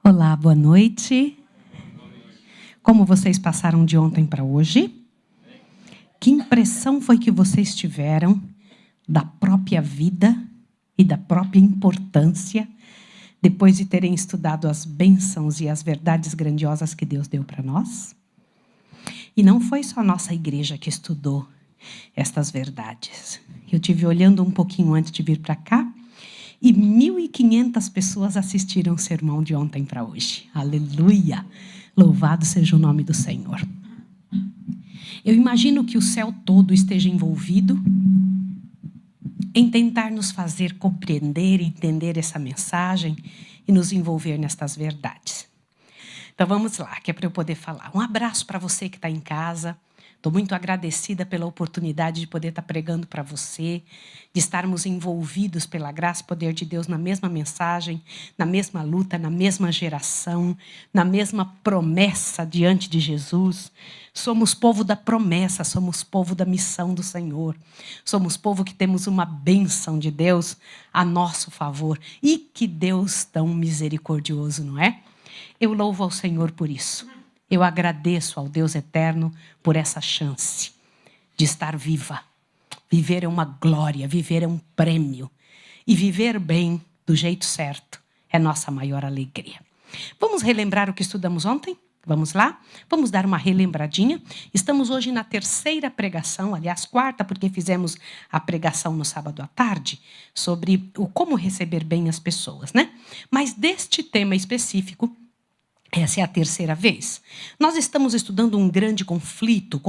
Olá, boa noite. Como vocês passaram de ontem para hoje? Que impressão foi que vocês tiveram da própria vida e da própria importância depois de terem estudado as bênçãos e as verdades grandiosas que Deus deu para nós? E não foi só a nossa igreja que estudou estas verdades. Eu tive olhando um pouquinho antes de vir para cá, e 1.500 pessoas assistiram o sermão de ontem para hoje. Aleluia! Louvado seja o nome do Senhor. Eu imagino que o céu todo esteja envolvido em tentar nos fazer compreender e entender essa mensagem e nos envolver nestas verdades. Então vamos lá, que é para eu poder falar. Um abraço para você que está em casa. Estou muito agradecida pela oportunidade de poder estar pregando para você, de estarmos envolvidos pela graça e poder de Deus na mesma mensagem, na mesma luta, na mesma geração, na mesma promessa diante de Jesus. Somos povo da promessa, somos povo da missão do Senhor. Somos povo que temos uma bênção de Deus a nosso favor. E que Deus tão misericordioso, não é? Eu louvo ao Senhor por isso. Eu agradeço ao Deus eterno por essa chance de estar viva. Viver é uma glória, viver é um prêmio. E viver bem, do jeito certo, é nossa maior alegria. Vamos relembrar o que estudamos ontem? Vamos lá? Vamos dar uma relembradinha. Estamos hoje na terceira pregação, aliás, quarta, porque fizemos a pregação no sábado à tarde, sobre o como receber bem as pessoas, né? Mas deste tema específico, essa é a terceira vez. Nós estamos estudando um grande conflito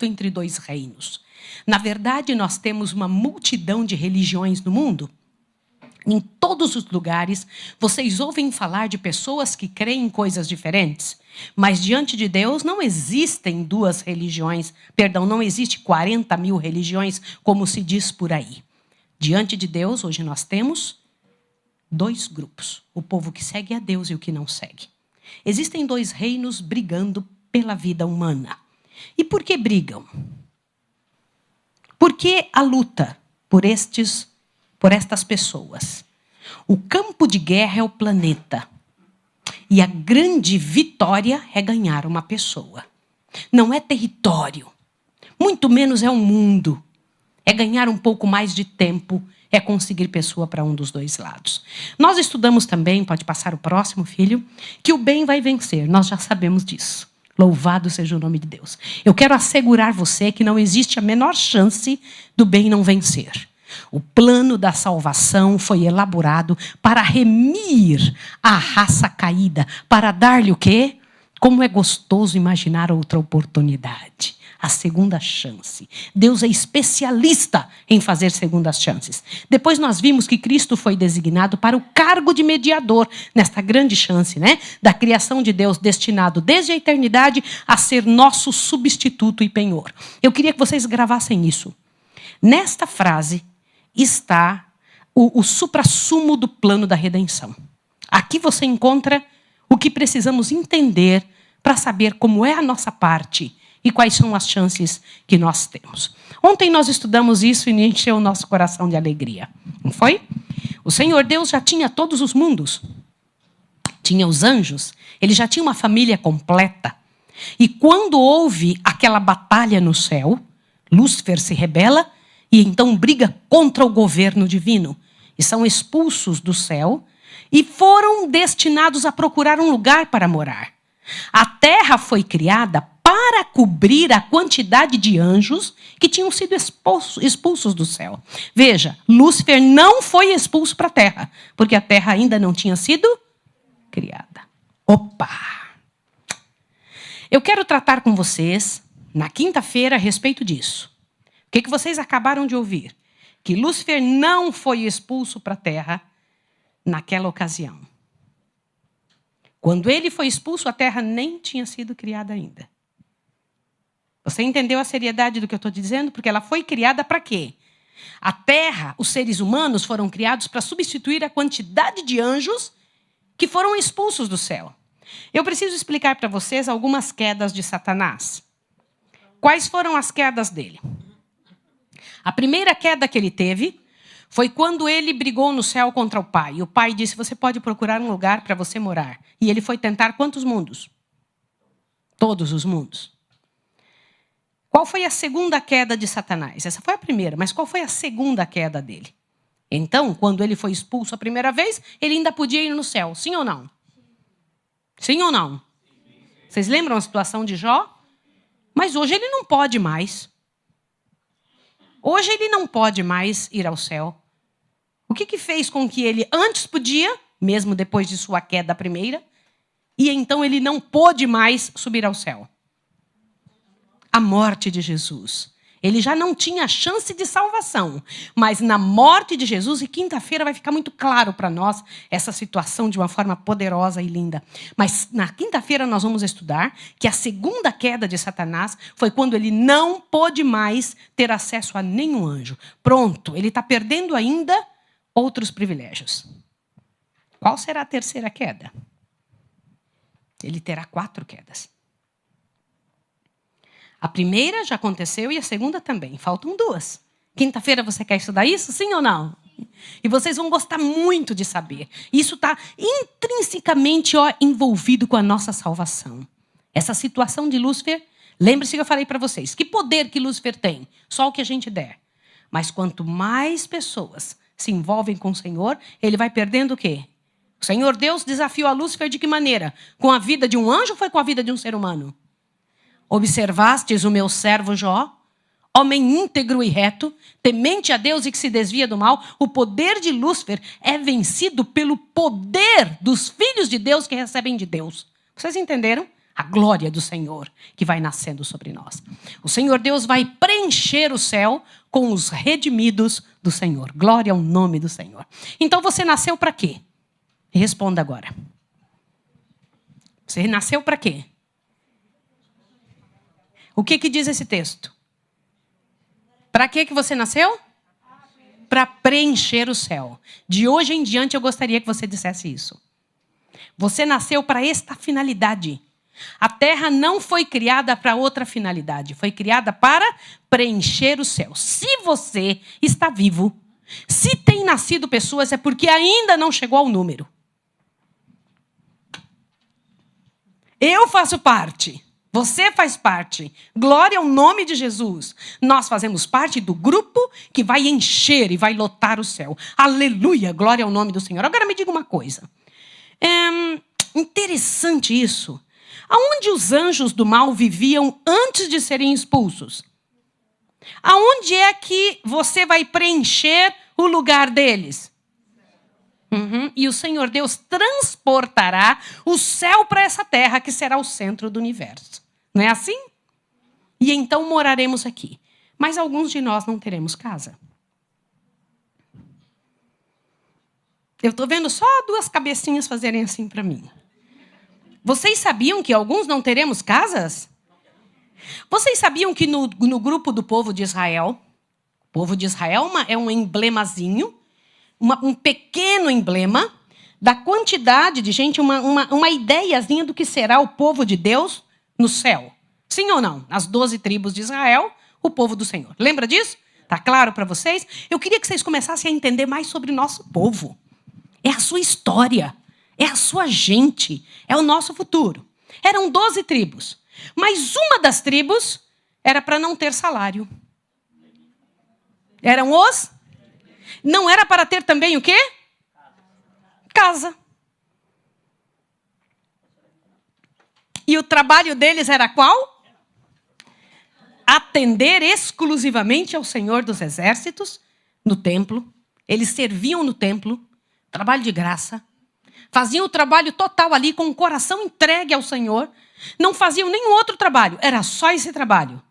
entre dois reinos. Na verdade, nós temos uma multidão de religiões no mundo. Em todos os lugares, vocês ouvem falar de pessoas que creem em coisas diferentes. Mas diante de Deus não existem duas religiões, não existe 40 mil religiões, como se diz por aí. Diante de Deus, hoje nós temos dois grupos. O povo que segue a Deus e o que não segue. Existem dois reinos brigando pela vida humana. E por que brigam? Por que a luta por estas pessoas? O campo de guerra é o planeta. E a grande vitória é ganhar uma pessoa. Não é território. Muito menos é um mundo. É ganhar um pouco mais de tempo. É conseguir pessoa para um dos dois lados. Nós estudamos também, pode passar o próximo, filho, que o bem vai vencer. Nós já sabemos disso. Louvado seja o nome de Deus. Eu quero assegurar você que não existe a menor chance do bem não vencer. O plano da salvação foi elaborado para remir a raça caída, para dar-lhe o quê? Como é gostoso imaginar outra oportunidade. A segunda chance. Deus é especialista em fazer segundas chances. Depois nós vimos que Cristo foi designado para o cargo de mediador, nesta grande chance, né? Da criação de Deus, destinado desde a eternidade a ser nosso substituto e penhor. Eu queria que vocês gravassem isso. Nesta frase está o suprassumo do plano da redenção. Aqui você encontra o que precisamos entender para saber como é a nossa parte e quais são as chances que nós temos. Ontem nós estudamos isso e encheu o nosso coração de alegria. Não foi? O Senhor Deus já tinha todos os mundos. Tinha os anjos. Ele já tinha uma família completa. E quando houve aquela batalha no céu, Lúcifer se rebela e então briga contra o governo divino. E são expulsos do céu e foram destinados a procurar um lugar para morar. A terra foi criada para cobrir a quantidade de anjos que tinham sido expulsos do céu. Veja, Lúcifer não foi expulso para a terra, porque a terra ainda não tinha sido criada. Opa! Eu quero tratar com vocês, na quinta-feira, a respeito disso. O que vocês acabaram de ouvir? Que Lúcifer não foi expulso para a terra naquela ocasião. Quando ele foi expulso, a terra nem tinha sido criada ainda. Você entendeu a seriedade do que eu estou dizendo? Porque ela foi criada para quê? A terra, os seres humanos foram criados para substituir a quantidade de anjos que foram expulsos do céu. Eu preciso explicar para vocês algumas quedas de Satanás. Quais foram as quedas dele? A primeira queda que ele teve foi quando ele brigou no céu contra o Pai. E o Pai disse, você pode procurar um lugar para você morar. E ele foi tentar quantos mundos? Todos os mundos. Qual foi a segunda queda de Satanás? Essa foi a primeira, mas qual foi a segunda queda dele? Então, quando ele foi expulso a primeira vez, ele ainda podia ir no céu. Sim ou não? Sim ou não? Vocês lembram a situação de Jó? Mas hoje ele não pode mais. Hoje ele não pode mais ir ao céu. O que fez com que ele antes podia, mesmo depois de sua queda primeira, e então ele não pôde mais subir ao céu? A morte de Jesus. Ele já não tinha chance de salvação, mas na morte de Jesus, e quinta-feira vai ficar muito claro para nós essa situação de uma forma poderosa e linda. Mas na quinta-feira nós vamos estudar que a segunda queda de Satanás foi quando ele não pôde mais ter acesso a nenhum anjo. Pronto, ele está perdendo ainda outros privilégios. Qual será a terceira queda? Ele terá 4 quedas. A primeira já aconteceu e a segunda também. Faltam 2. Quinta-feira você quer estudar isso? Sim ou não? E vocês vão gostar muito de saber. Isso está intrinsecamente envolvido com a nossa salvação. Essa situação de Lúcifer, lembre-se que eu falei para vocês. Que poder que Lúcifer tem? Só o que a gente der. Mas quanto mais pessoas se envolvem com o Senhor, ele vai perdendo o quê? O Senhor Deus desafiou a Lúcifer de que maneira? Com a vida de um anjo ou foi com a vida de um ser humano? Observastes o meu servo Jó, homem íntegro e reto, temente a Deus e que se desvia do mal. O poder de Lúcifer é vencido pelo poder dos filhos de Deus que recebem de Deus. Vocês entenderam? A glória do Senhor que vai nascendo sobre nós. O Senhor Deus vai preencher o céu com os redimidos do Senhor. Glória ao nome do Senhor. Então você nasceu para quê? Responda agora. Você nasceu para quê? O que diz esse texto? Para que você nasceu? Para preencher o céu. De hoje em diante eu gostaria que você dissesse isso. Você nasceu para esta finalidade. A terra não foi criada para outra finalidade. Foi criada para preencher o céu. Se você está vivo, se tem nascido pessoas, é porque ainda não chegou ao número. Eu faço parte. Você faz parte. Glória ao nome de Jesus. Nós fazemos parte do grupo que vai encher e vai lotar o céu. Aleluia, glória ao nome do Senhor. Agora me diga uma coisa. Interessante isso. Aonde os anjos do mal viviam antes de serem expulsos? Aonde é que você vai preencher o lugar deles? E o Senhor Deus transportará o céu para essa terra que será o centro do universo. Não é assim? E então moraremos aqui. Mas alguns de nós não teremos casa. Eu estou vendo só 2 cabecinhas fazerem assim para mim. Vocês sabiam que alguns não teremos casas? Vocês sabiam que no grupo do povo de Israel, o povo de Israel é um emblemazinho, um pequeno emblema da quantidade de gente, uma ideiazinha do que será o povo de Deus no céu. Sim ou não? As 12 tribos de Israel, o povo do Senhor. Lembra disso? Está claro para vocês? Eu queria que vocês começassem a entender mais sobre o nosso povo. É a sua história, é a sua gente, é o nosso futuro. Eram 12 tribos, mas uma das tribos era para não ter salário. Não era para ter também o quê? Casa. E o trabalho deles era qual? Atender exclusivamente ao Senhor dos Exércitos no templo. Eles serviam no templo, trabalho de graça. Faziam o trabalho total ali com o coração entregue ao Senhor. Não faziam nenhum outro trabalho, era só esse trabalho.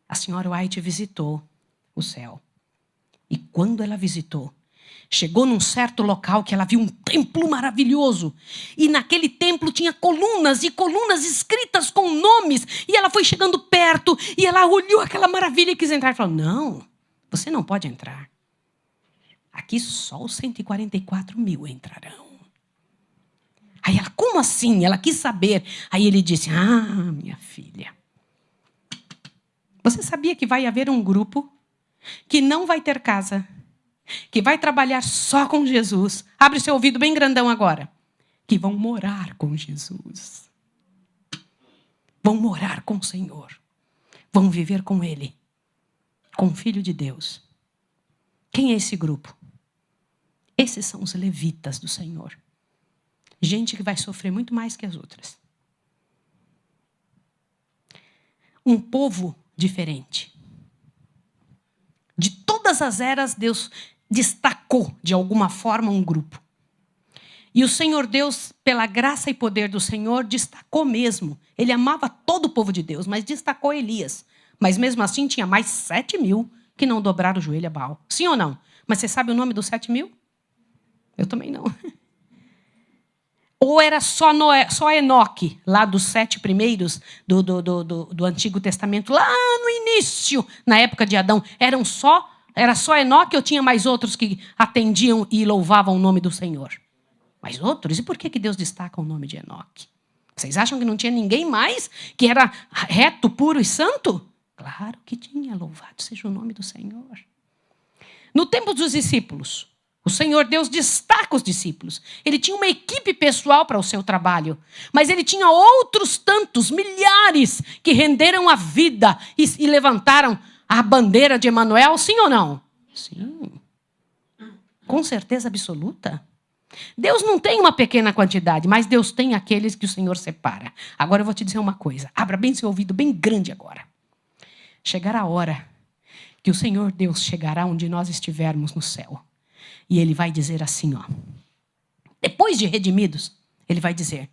A senhora White visitou o céu. E quando ela visitou, chegou num certo local que ela viu um templo maravilhoso. E naquele templo tinha colunas e colunas escritas com nomes. E ela foi chegando perto e ela olhou aquela maravilha e quis entrar. E falou, não, você não pode entrar. Aqui só os 144 mil entrarão. Aí ela, como assim? Ela quis saber. Aí ele disse, minha filha, você sabia que vai haver um grupo que não vai ter casa que vai trabalhar só com Jesus. Abre seu ouvido bem grandão agora. Que vão morar com Jesus. Vão morar com o Senhor. Vão viver com Ele. Com o Filho de Deus. Quem é esse grupo? Esses são os levitas do Senhor. Gente que vai sofrer muito mais que as outras. Um povo diferente. De todas as eras, Deus destacou, de alguma forma, um grupo. E o Senhor Deus, pela graça e poder do Senhor, destacou mesmo. Ele amava todo o povo de Deus, mas destacou Elias. Mas mesmo assim, tinha mais 7.000 que não dobraram o joelho a Baal. Sim ou não? Mas você sabe o nome dos 7.000? Eu também não. Ou era só Enoque, lá dos 7 primeiros do Antigo Testamento, lá no início, na época de Adão. Era só Enoque ou tinha mais outros que atendiam e louvavam o nome do Senhor? Mais outros? E por que Deus destaca o nome de Enoque? Vocês acham que não tinha ninguém mais que era reto, puro e santo? Claro que tinha, louvado seja o nome do Senhor. No tempo dos discípulos, o Senhor Deus destaca os discípulos. Ele tinha uma equipe pessoal para o seu trabalho. Mas ele tinha outros tantos, milhares, que renderam a vida e levantaram a bandeira de Emanuel, sim ou não? Sim. Com certeza absoluta. Deus não tem uma pequena quantidade, mas Deus tem aqueles que o Senhor separa. Agora eu vou te dizer uma coisa. Abra bem seu ouvido, bem grande agora. Chegará a hora que o Senhor Deus chegará onde nós estivermos no céu. E ele vai dizer assim, ó. Depois de redimidos, ele vai dizer,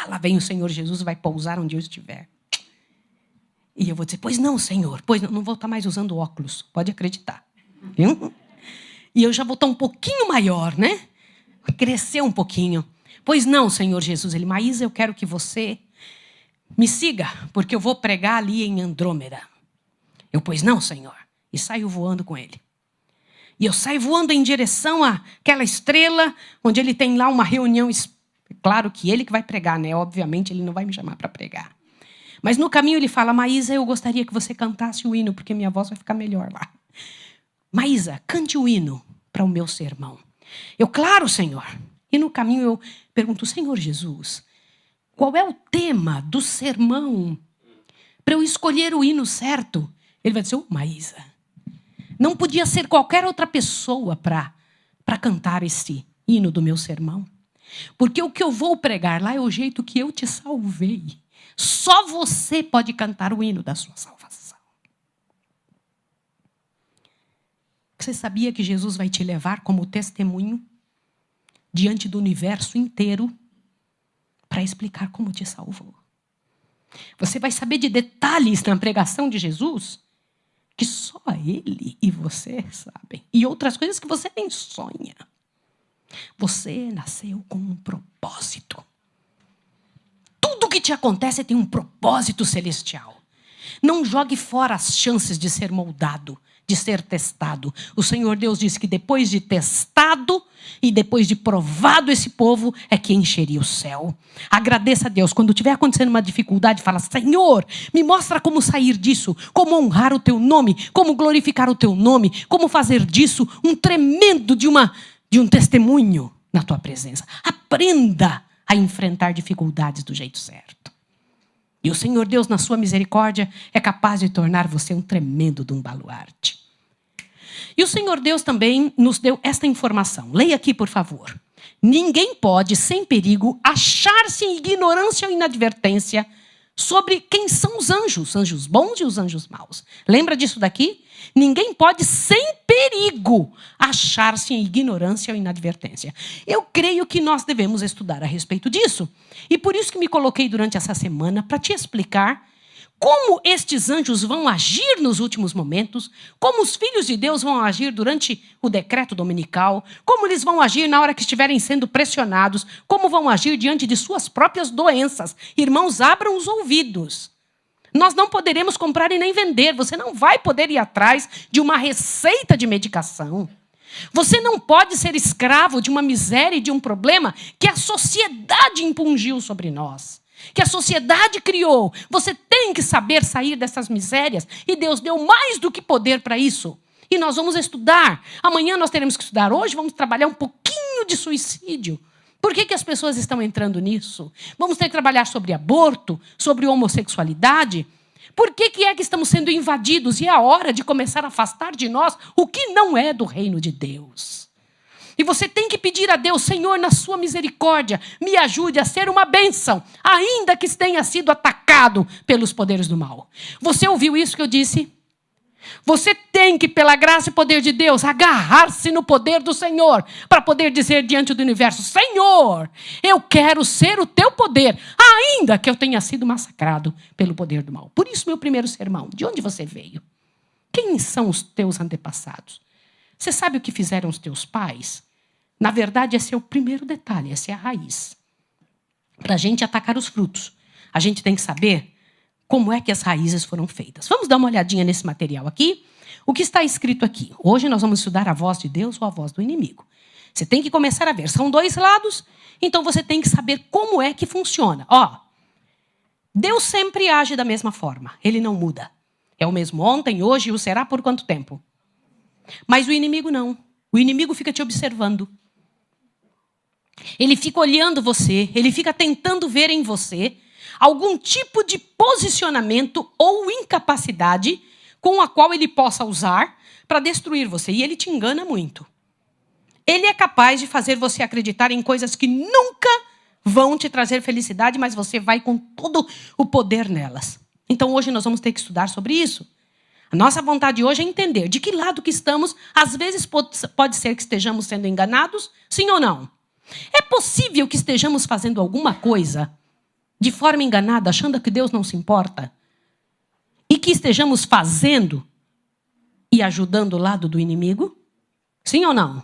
lá vem o Senhor Jesus e vai pousar onde eu estiver. E eu vou dizer, pois não, Senhor, pois não vou estar mais usando óculos, pode acreditar. Viu? E eu já vou estar um pouquinho maior, né? Crescer um pouquinho. Pois não, Senhor Jesus. Ele, Maísa, eu quero que você me siga, porque eu vou pregar ali em Andrômeda. Eu, pois não, Senhor. E saio voando com ele. E eu saio voando em direção àquela estrela, onde ele tem lá uma reunião. Claro que ele que vai pregar, né? Obviamente, ele não vai me chamar para pregar. Mas no caminho ele fala, Maísa, eu gostaria que você cantasse o hino, porque minha voz vai ficar melhor lá. Maísa, cante o hino para o meu sermão. Eu, claro, Senhor. E no caminho eu pergunto, Senhor Jesus, qual é o tema do sermão para eu escolher o hino certo? Ele vai dizer, Maísa, não podia ser qualquer outra pessoa para cantar esse hino do meu sermão. Porque o que eu vou pregar lá é o jeito que eu te salvei. Só você pode cantar o hino da sua salvação. Você sabia que Jesus vai te levar como testemunho diante do universo inteiro para explicar como te salvou? Você vai saber de detalhes na pregação de Jesus que só ele e você sabem. E outras coisas que você nem sonha. Você nasceu com um propósito. Tudo que te acontece tem um propósito celestial. Não jogue fora as chances de ser moldado, de ser testado. O Senhor Deus disse que depois de testado e depois de provado esse povo, é que encheria o céu. Agradeça a Deus. Quando tiver acontecendo uma dificuldade, fala, Senhor, me mostra como sair disso, como honrar o teu nome, como glorificar o teu nome, como fazer disso um tremendo de um testemunho na tua presença. Aprenda a enfrentar dificuldades do jeito certo. E o Senhor Deus, na sua misericórdia, é capaz de tornar você um tremendo de um baluarte. E o Senhor Deus também nos deu esta informação. Leia aqui, por favor. Ninguém pode, sem perigo, achar-se em ignorância ou inadvertência sobre quem são os anjos bons e os anjos maus. Lembra disso daqui? Ninguém pode, sem perigo, achar-se em ignorância ou inadvertência. Eu creio que nós devemos estudar a respeito disso. E por isso que me coloquei durante essa semana para te explicar como estes anjos vão agir nos últimos momentos, como os filhos de Deus vão agir durante o decreto dominical, como eles vão agir na hora que estiverem sendo pressionados, como vão agir diante de suas próprias doenças. Irmãos, abram os ouvidos. Nós não poderemos comprar e nem vender. Você não vai poder ir atrás de uma receita de medicação. Você não pode ser escravo de uma miséria e de um problema que a sociedade impungiu sobre nós. Que a sociedade criou. Você tem que saber sair dessas misérias. E Deus deu mais do que poder para isso. E nós vamos estudar. Amanhã nós teremos que estudar. Hoje vamos trabalhar um pouquinho de suicídio. Por que as pessoas estão entrando nisso? Vamos ter que trabalhar sobre aborto, sobre homossexualidade. Por que é que estamos sendo invadidos? E é a hora de começar a afastar de nós o que não é do reino de Deus. E você tem que pedir a Deus, Senhor, na sua misericórdia, me ajude a ser uma bênção, ainda que tenha sido atacado pelos poderes do mal. Você ouviu isso que eu disse? Você tem que, pela graça e poder de Deus, agarrar-se no poder do Senhor para poder dizer diante do universo, Senhor, eu quero ser o teu poder, ainda que eu tenha sido massacrado pelo poder do mal. Por isso, meu primeiro sermão, de onde você veio? Quem são os teus antepassados? Você sabe o que fizeram os teus pais? Na verdade, esse é o primeiro detalhe, essa é a raiz. Para a gente atacar os frutos, a gente tem que saber como é que as raízes foram feitas. Vamos dar uma olhadinha nesse material aqui. O que está escrito aqui? Hoje nós vamos estudar a voz de Deus ou a voz do inimigo. Você tem que começar a ver. São dois lados, então você tem que saber como é que funciona. Deus sempre age da mesma forma. Ele não muda. É o mesmo ontem, hoje e o será por quanto tempo? Mas o inimigo não. O inimigo fica te observando. Ele fica olhando você, ele fica tentando ver em você algum tipo de posicionamento ou incapacidade com a qual ele possa usar para destruir você. E ele te engana muito. Ele é capaz de fazer você acreditar em coisas que nunca vão te trazer felicidade, mas você vai com todo o poder nelas. Então hoje nós vamos ter que estudar sobre isso. A nossa vontade hoje é entender de que lado que estamos. Às vezes pode ser que estejamos sendo enganados, sim ou não? É possível que estejamos fazendo alguma coisa de forma enganada, achando que Deus não se importa? E que estejamos fazendo e ajudando o lado do inimigo? Sim ou não?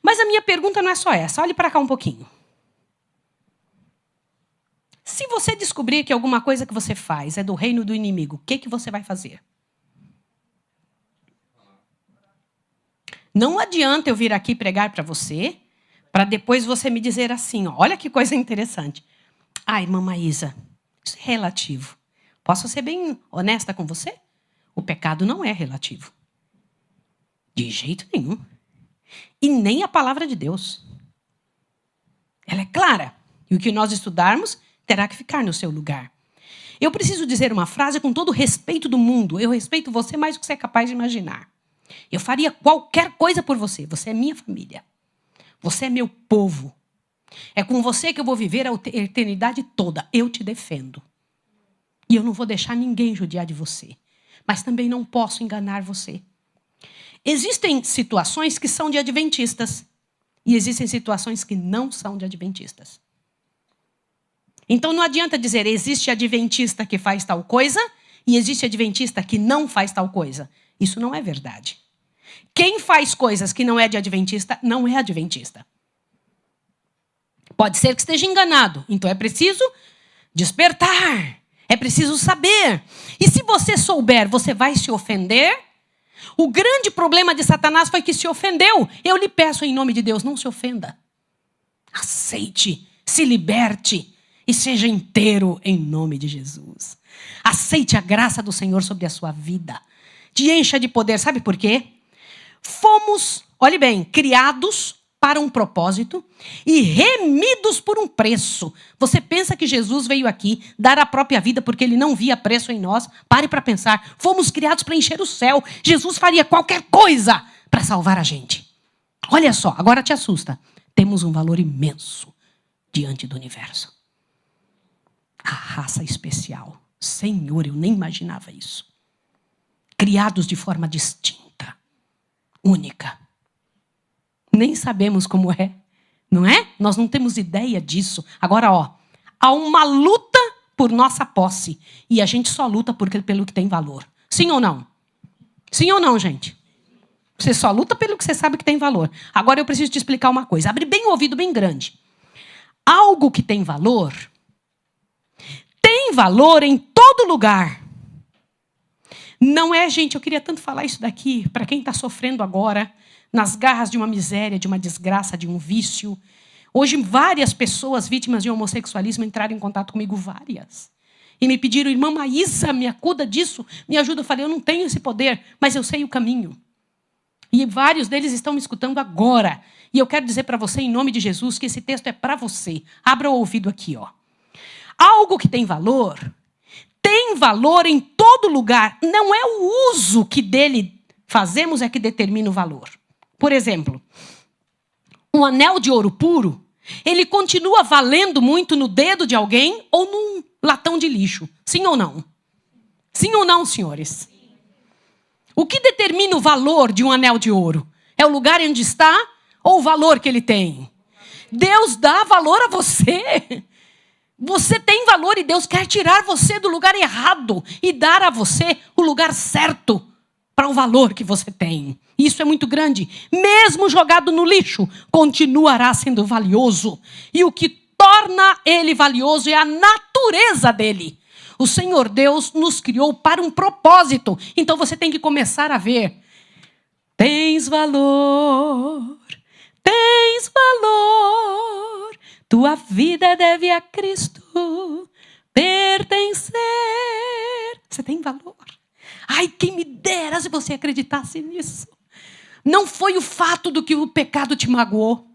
Mas a minha pergunta não é só essa. Olhe para cá um pouquinho. Se você descobrir que alguma coisa que você faz é do reino do inimigo, o que você vai fazer? Não adianta eu vir aqui pregar para você, para depois você me dizer assim, olha que coisa interessante. Irmã Maísa, isso é relativo. Posso ser bem honesta com você? O pecado não é relativo. De jeito nenhum. E nem a palavra de Deus. Ela é clara. E o que nós estudarmos terá que ficar no seu lugar. Eu preciso dizer uma frase com todo o respeito do mundo. Eu respeito você mais do que você é capaz de imaginar. Eu faria qualquer coisa por você. Você é minha família. Você é meu povo. É com você que eu vou viver a eternidade toda. Eu te defendo. E eu não vou deixar ninguém judiar de você. Mas também não posso enganar você. Existem situações que são de adventistas. E existem situações que não são de adventistas. Então não adianta dizer, existe adventista que faz tal coisa e existe adventista que não faz tal coisa. Isso não é verdade. Quem faz coisas que não é de adventista, não é adventista. Pode ser que esteja enganado. Então é preciso despertar. É preciso saber. E se você souber, você vai se ofender? O grande problema de Satanás foi que se ofendeu. Eu lhe peço em nome de Deus, não se ofenda. Aceite, se liberte e seja inteiro em nome de Jesus. Aceite a graça do Senhor sobre a sua vida. Te encha de poder. Sabe por quê? Fomos, olhe bem, criados para um propósito e remidos por um preço. Você pensa que Jesus veio aqui dar a própria vida porque ele não via preço em nós? Pare para pensar. Fomos criados para encher o céu. Jesus faria qualquer coisa para salvar a gente. Olha só, agora te assusta. Temos um valor imenso diante do universo. A raça especial. Senhor, eu nem imaginava isso. Criados de forma distinta, única. Nem sabemos como é, não é? Nós não temos ideia disso. Agora, há uma luta por nossa posse. E a gente só luta pelo que tem valor. Sim ou não? Sim ou não, gente? Você só luta pelo que você sabe que tem valor. Agora eu preciso te explicar uma coisa. Abre bem o ouvido, bem grande. Algo que tem valor em todo lugar. Não é, gente, eu queria tanto falar isso daqui para quem está sofrendo agora, nas garras de uma miséria, de uma desgraça, de um vício. Hoje, várias pessoas vítimas de homossexualismo entraram em contato comigo, várias. E me pediram, irmã Maísa, me acuda disso, me ajuda. Eu falei, eu não tenho esse poder, mas eu sei o caminho. E vários deles estão me escutando agora. E eu quero dizer para você, em nome de Jesus, que esse texto é para você. Abra o ouvido aqui, ó. Algo que tem valor em todo lugar. Não é o uso que dele fazemos é que determina o valor. Por exemplo, um anel de ouro puro, ele continua valendo muito no dedo de alguém ou num latão de lixo. Sim ou não? Sim ou não, senhores? O que determina o valor de um anel de ouro? É o lugar onde está ou o valor que ele tem? Deus dá valor a você. Você tem valor e Deus quer tirar você do lugar errado e dar a você o lugar certo para o valor que você tem. Isso é muito grande. Mesmo jogado no lixo, continuará sendo valioso. E o que torna ele valioso é a natureza dele. O Senhor Deus nos criou para um propósito. Então você tem que começar a ver. Tens valor, tens valor. Tua vida deve a Cristo pertencer. Você tem valor. Ai, quem me dera se você acreditasse nisso. Não foi o fato do que o pecado te magoou.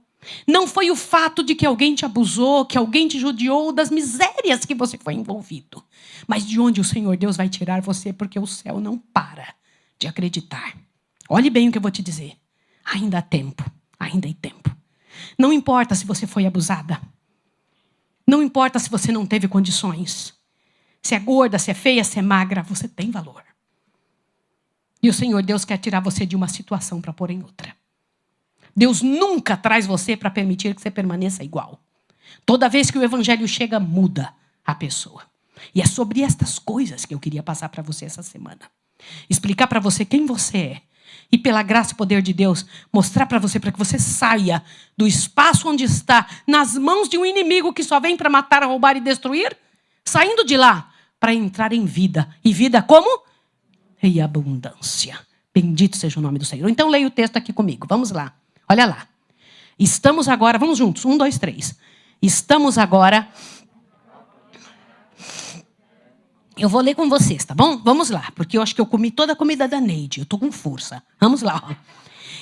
Não foi o fato de que alguém te abusou, que alguém te judiou, das misérias que você foi envolvido. Mas de onde o Senhor Deus vai tirar você, porque o céu não para de acreditar. Olhe bem o que eu vou te dizer. Ainda há tempo, ainda há tempo. Não importa se você foi abusada. Não importa se você não teve condições. Se é gorda, se é feia, se é magra, você tem valor. E o Senhor Deus quer tirar você de uma situação para pôr em outra. Deus nunca traz você para permitir que você permaneça igual. Toda vez que o evangelho chega, muda a pessoa. E é sobre estas coisas que eu queria passar para você essa semana. Explicar para você quem você é. E pela graça e poder de Deus, mostrar para você que você saia do espaço onde está, nas mãos de um inimigo que só vem para matar, roubar e destruir, saindo de lá para entrar em vida. E vida como? Em abundância. Bendito seja o nome do Senhor. Então leia o texto aqui comigo. Vamos lá. Olha lá. Estamos agora, vamos juntos. 1, 2, 3. Estamos agora... Eu vou ler com vocês, tá bom? Vamos lá, porque eu acho que eu comi toda a comida da Neide. Eu estou com força. Vamos lá. Ó.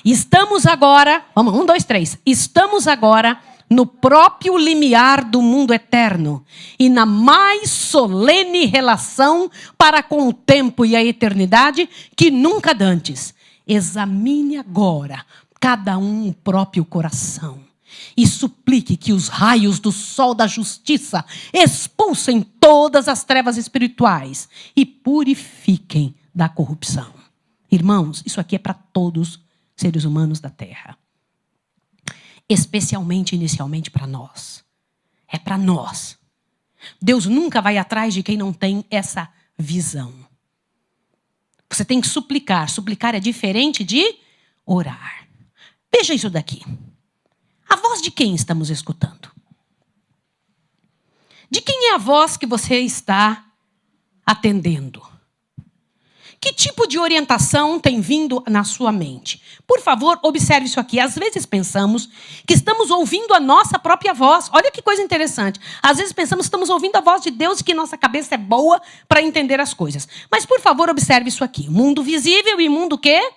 Estamos agora... Vamos, 1, 2, 3. Estamos agora no próprio limiar do mundo eterno e na mais solene relação para com o tempo e a eternidade que nunca dantes. Examine agora cada um o próprio coração. E suplique que os raios do sol da justiça expulsem todas as trevas espirituais e purifiquem da corrupção. Irmãos, isso aqui é para todos os seres humanos da terra. Especialmente, inicialmente, para nós. É para nós. Deus nunca vai atrás de quem não tem essa visão. Você tem que suplicar. Suplicar é diferente de orar. Veja isso daqui. A voz de quem estamos escutando? De quem é a voz que você está atendendo? Que tipo de orientação tem vindo na sua mente? Por favor, observe isso aqui. Às vezes pensamos que estamos ouvindo a nossa própria voz. Olha que coisa interessante. Às vezes pensamos que estamos ouvindo a voz de Deus e que nossa cabeça é boa para entender as coisas. Mas, por favor, observe isso aqui. Mundo visível e mundo quê?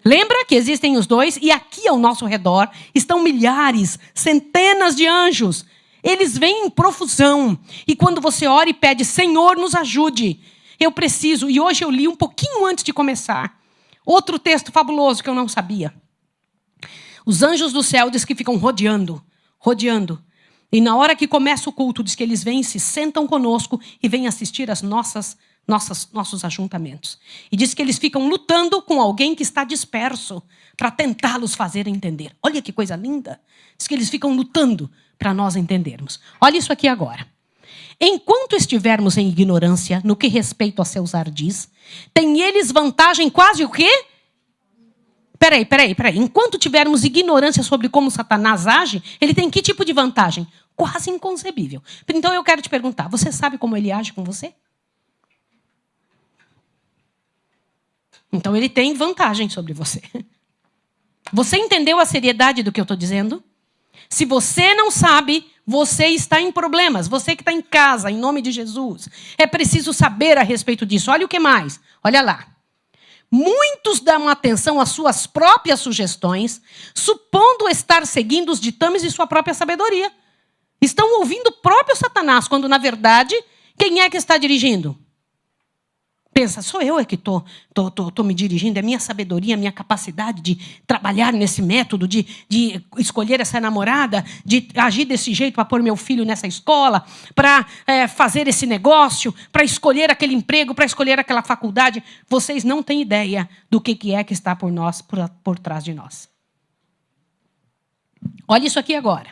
Lembra que existem os dois? E aqui ao nosso redor estão milhares, centenas de anjos. Eles vêm em profusão. E quando você ora e pede, Senhor, nos ajude. Eu preciso. E hoje eu li um pouquinho antes de começar. Outro texto fabuloso que eu não sabia. Os anjos do céu diz que ficam rodeando. E na hora que começa o culto, diz que eles vêm, se sentam conosco e vêm assistir às nossos ajuntamentos. E diz que eles ficam lutando com alguém que está disperso para tentá-los fazer entender. Olha que coisa linda. Diz que eles ficam lutando para nós entendermos. Olha isso aqui agora. Enquanto estivermos em ignorância no que respeita a seus ardis, tem eles vantagem quase o quê? Peraí. Enquanto tivermos ignorância sobre como Satanás age, ele tem que tipo de vantagem? Quase inconcebível. Então eu quero te perguntar, você sabe como ele age com você? Então ele tem vantagem sobre você. Você entendeu a seriedade do que eu estou dizendo? Se você não sabe, você está em problemas. Você que está em casa, em nome de Jesus. É preciso saber a respeito disso. Olha o que mais. Olha lá. Muitos dão atenção às suas próprias sugestões, supondo estar seguindo os ditames de sua própria sabedoria. Estão ouvindo o próprio Satanás, quando, na verdade, quem é que está dirigindo? Pensa, sou eu que estou me dirigindo, é minha sabedoria, minha capacidade de trabalhar nesse método, de escolher essa namorada, de agir desse jeito para pôr meu filho nessa escola, para fazer esse negócio, para escolher aquele emprego, para escolher aquela faculdade. Vocês não têm ideia do que é que está por trás de nós. Olha isso aqui agora.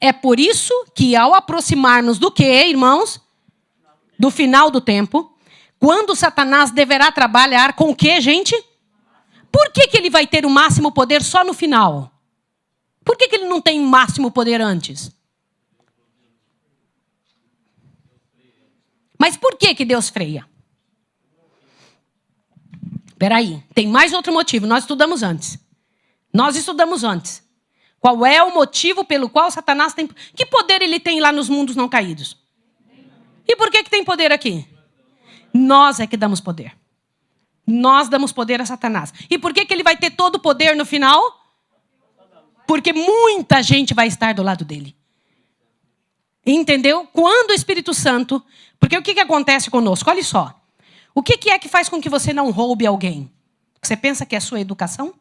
É por isso que, ao aproximarmos do quê, irmãos? Do final do tempo. Quando Satanás deverá trabalhar com o quê, gente? Por que ele vai ter o máximo poder só no final? Por que ele não tem o máximo poder antes? Mas por que Deus freia? Espera aí, tem mais outro motivo. Nós estudamos antes. Qual é o motivo pelo qual Satanás tem... Que poder ele tem lá nos mundos não caídos? E por que tem poder aqui? Nós é que damos poder. Nós damos poder a Satanás. E por que ele vai ter todo o poder no final? Porque muita gente vai estar do lado dele. Entendeu? Quando o Espírito Santo... Porque o que acontece conosco? Olha só. O que é que faz com que você não roube alguém? Você pensa que é a sua educação?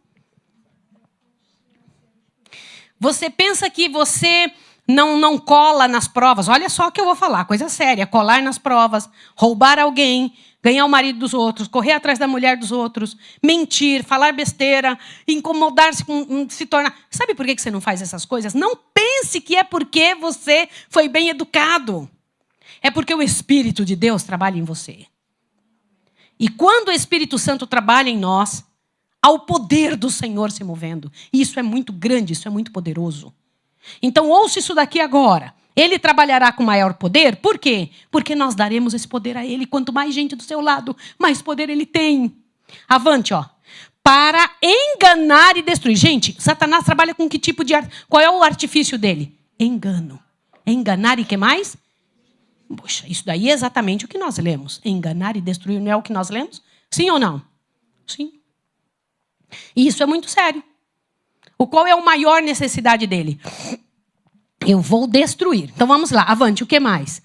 Você pensa que você... Não cola nas provas. Olha só o que eu vou falar, coisa séria. Colar nas provas, roubar alguém, ganhar o marido dos outros, correr atrás da mulher dos outros, mentir, falar besteira, incomodar-se com se tornar... Sabe por que você não faz essas coisas? Não pense que é porque você foi bem educado. É porque o Espírito de Deus trabalha em você. E quando o Espírito Santo trabalha em nós, há o poder do Senhor se movendo. E isso é muito grande, isso é muito poderoso. Então, ouça isso daqui agora. Ele trabalhará com maior poder. Por quê? Porque nós daremos esse poder a ele. Quanto mais gente do seu lado, mais poder ele tem. Avante, ó. Para enganar e destruir. Gente, Satanás trabalha com que tipo de... Qual é o artifício dele? Engano. Enganar e que mais? Poxa, isso daí é exatamente o que nós lemos. Enganar e destruir, não é o que nós lemos? Sim ou não? Sim. E isso é muito sério. Qual é a maior necessidade dele? Eu vou destruir. Então vamos lá, avante, o que mais?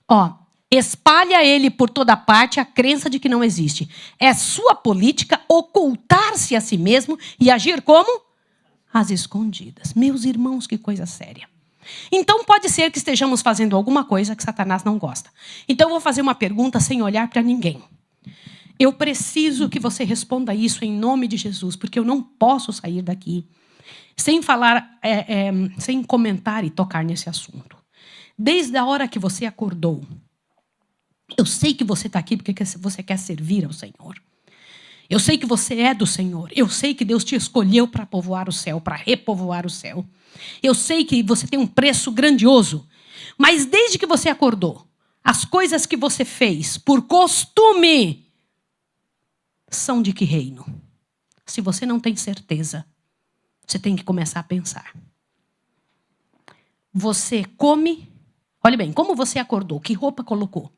Ó, espalha ele por toda parte a crença de que não existe. É sua política ocultar-se a si mesmo e agir como? Às escondidas. Meus irmãos, que coisa séria. Então pode ser que estejamos fazendo alguma coisa que Satanás não gosta. Então eu vou fazer uma pergunta sem olhar para ninguém. Eu preciso que você responda isso em nome de Jesus, porque eu não posso sair daqui sem falar, sem comentar e tocar nesse assunto. Desde a hora que você acordou, eu sei que você está aqui porque você quer servir ao Senhor. Eu sei que você é do Senhor. Eu sei que Deus te escolheu para povoar o céu, para repovoar o céu. Eu sei que você tem um preço grandioso. Mas desde que você acordou, as coisas que você fez por costume são de que reino? Se você não tem certeza, você tem que começar a pensar. Você come... Olha bem, como você acordou? Que roupa colocou?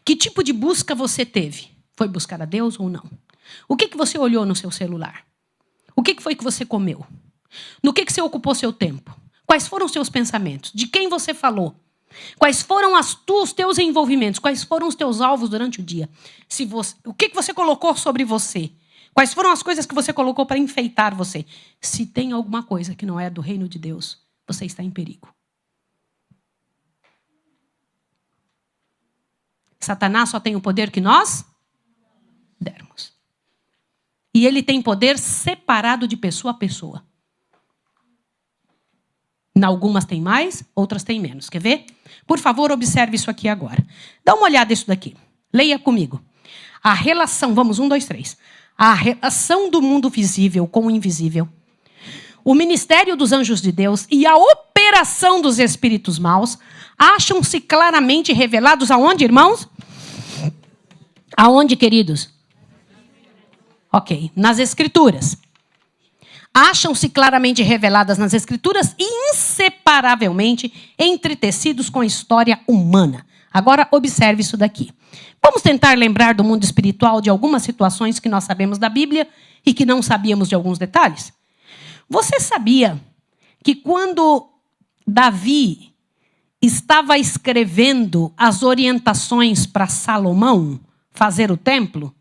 Que tipo de busca você teve? Foi buscar a Deus ou não? O que você olhou no seu celular? O que foi que você comeu? No que você ocupou seu tempo? Quais foram os seus pensamentos? De quem você falou? Quais foram os teus envolvimentos? Quais foram os teus alvos durante o dia? O que você colocou sobre você? Quais foram as coisas que você colocou para enfeitar você? Se tem alguma coisa que não é do reino de Deus, você está em perigo. Satanás só tem o poder que nós dermos. E ele tem poder separado de pessoa a pessoa. Algumas têm mais, outras têm menos. Quer ver? Por favor, observe isso aqui agora. Dá uma olhada nisso daqui. Leia comigo. A relação, vamos, 1, 2, 3. A relação do mundo visível com o invisível. O ministério dos anjos de Deus e a operação dos espíritos maus acham-se claramente revelados aonde, irmãos? Aonde, queridos? Ok, nas Escrituras. Acham-se claramente reveladas nas Escrituras e inseparavelmente entretecidos com a história humana. Agora, observe isso daqui. Vamos tentar lembrar do mundo espiritual de algumas situações que nós sabemos da Bíblia e que não sabíamos de alguns detalhes? Você sabia que quando Davi estava escrevendo as orientações para Salomão fazer o templo,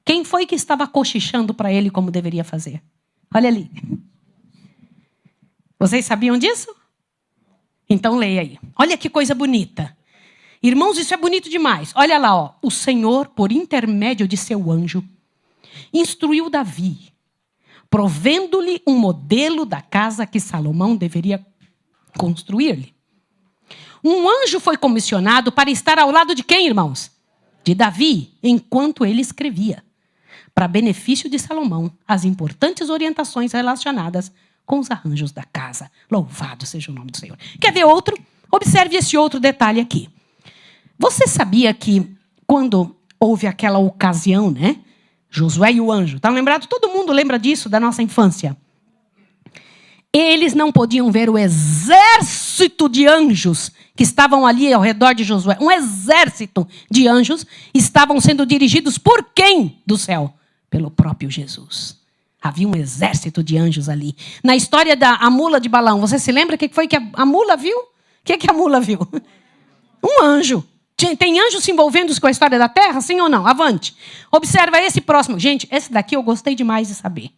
quem foi que estava cochichando para ele como deveria fazer? Olha ali. Vocês sabiam disso? Então leia aí. Olha que coisa bonita. Irmãos, isso é bonito demais. Olha lá, ó. O Senhor, por intermédio de seu anjo, instruiu Davi, provendo-lhe um modelo da casa que Salomão deveria construir-lhe. Um anjo foi comissionado para estar ao lado de quem, irmãos? De Davi, enquanto ele escrevia, para benefício de Salomão, as importantes orientações relacionadas com os arranjos da casa. Louvado seja o nome do Senhor. Quer ver outro? Observe esse outro detalhe aqui. Você sabia que quando houve aquela ocasião, né? Josué e o anjo. Tá lembrado? Todo mundo lembra disso da nossa infância. Eles não podiam ver o exército de anjos que estavam ali ao redor de Josué. Um exército de anjos estavam sendo dirigidos por quem do céu? Pelo próprio Jesus. Havia um exército de anjos ali. Na história da mula de Balaão, você se lembra o que foi que a mula viu? O que a mula viu? Um anjo. Tem anjos se envolvendo com a história da terra, sim ou não? Avante. Observa esse próximo. Gente, esse daqui eu gostei demais de saber.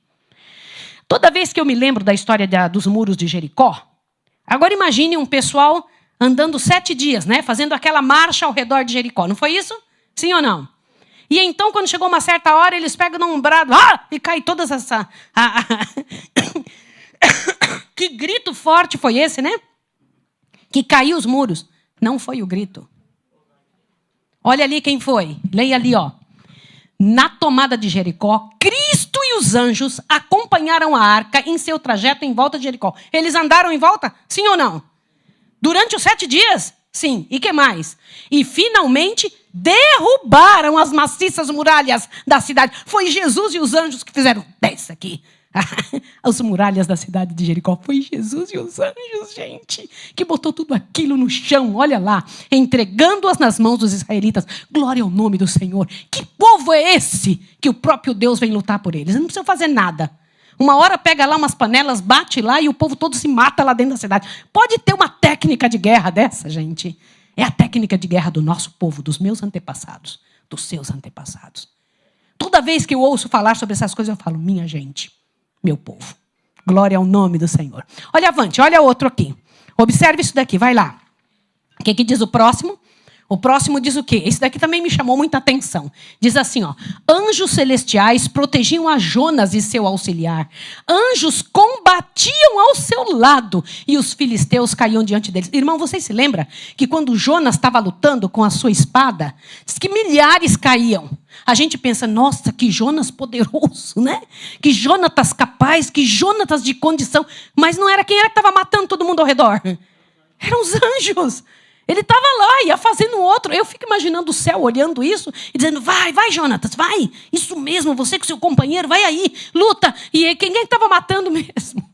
Toda vez que eu me lembro da história dos muros de Jericó, agora imagine um pessoal andando 7 dias, né? Fazendo aquela marcha ao redor de Jericó. Não foi isso? Sim ou não? E então, quando chegou uma certa hora, eles pegam num umbrado e cai todas essa... Que grito forte foi esse, né? Que caiu os muros. Não foi o grito. Olha ali quem foi. Leia ali, ó. Na tomada de Jericó, Cristo e os anjos acompanharam a arca em seu trajeto em volta de Jericó. Eles andaram em volta? Sim ou não? Durante os 7 dias? Sim. E que mais? E finalmente derrubaram as maciças muralhas da cidade. Foi Jesus e os anjos que fizeram. Desce aqui. As muralhas da cidade de Jericó. Foi Jesus e os anjos, gente, que botou tudo aquilo no chão, olha lá, entregando-as nas mãos dos israelitas. Glória ao nome do Senhor. Que povo é esse que o próprio Deus vem lutar por eles? Não precisa fazer nada. Uma hora pega lá umas panelas, bate lá e o povo todo se mata lá dentro da cidade. Pode ter uma técnica de guerra dessa, gente? É a técnica de guerra do nosso povo, dos meus antepassados, dos seus antepassados. Toda vez que eu ouço falar sobre essas coisas, eu falo, minha gente, meu povo. Glória ao nome do Senhor. Olha avante, olha outro aqui. Observe isso daqui, vai lá. O que diz o próximo? O próximo diz o quê? Esse daqui também me chamou muita atenção. Diz assim, ó. Anjos celestiais protegiam a Jonas e seu auxiliar. Anjos combatiam ao seu lado e os filisteus caíam diante deles. Irmão, vocês se lembram que quando Jonas estava lutando com a sua espada, diz que milhares caíam. A gente pensa, nossa, que Jonas poderoso, né? Que Jonatas capaz, que Jonatas de condição. Mas não era quem era que estava matando todo mundo ao redor. Eram os anjos. Ele estava lá, ia fazendo outro. Eu fico imaginando o céu olhando isso e dizendo, vai, Jonatas, vai. Isso mesmo, você com seu companheiro, vai aí, luta. E quem estava matando mesmo?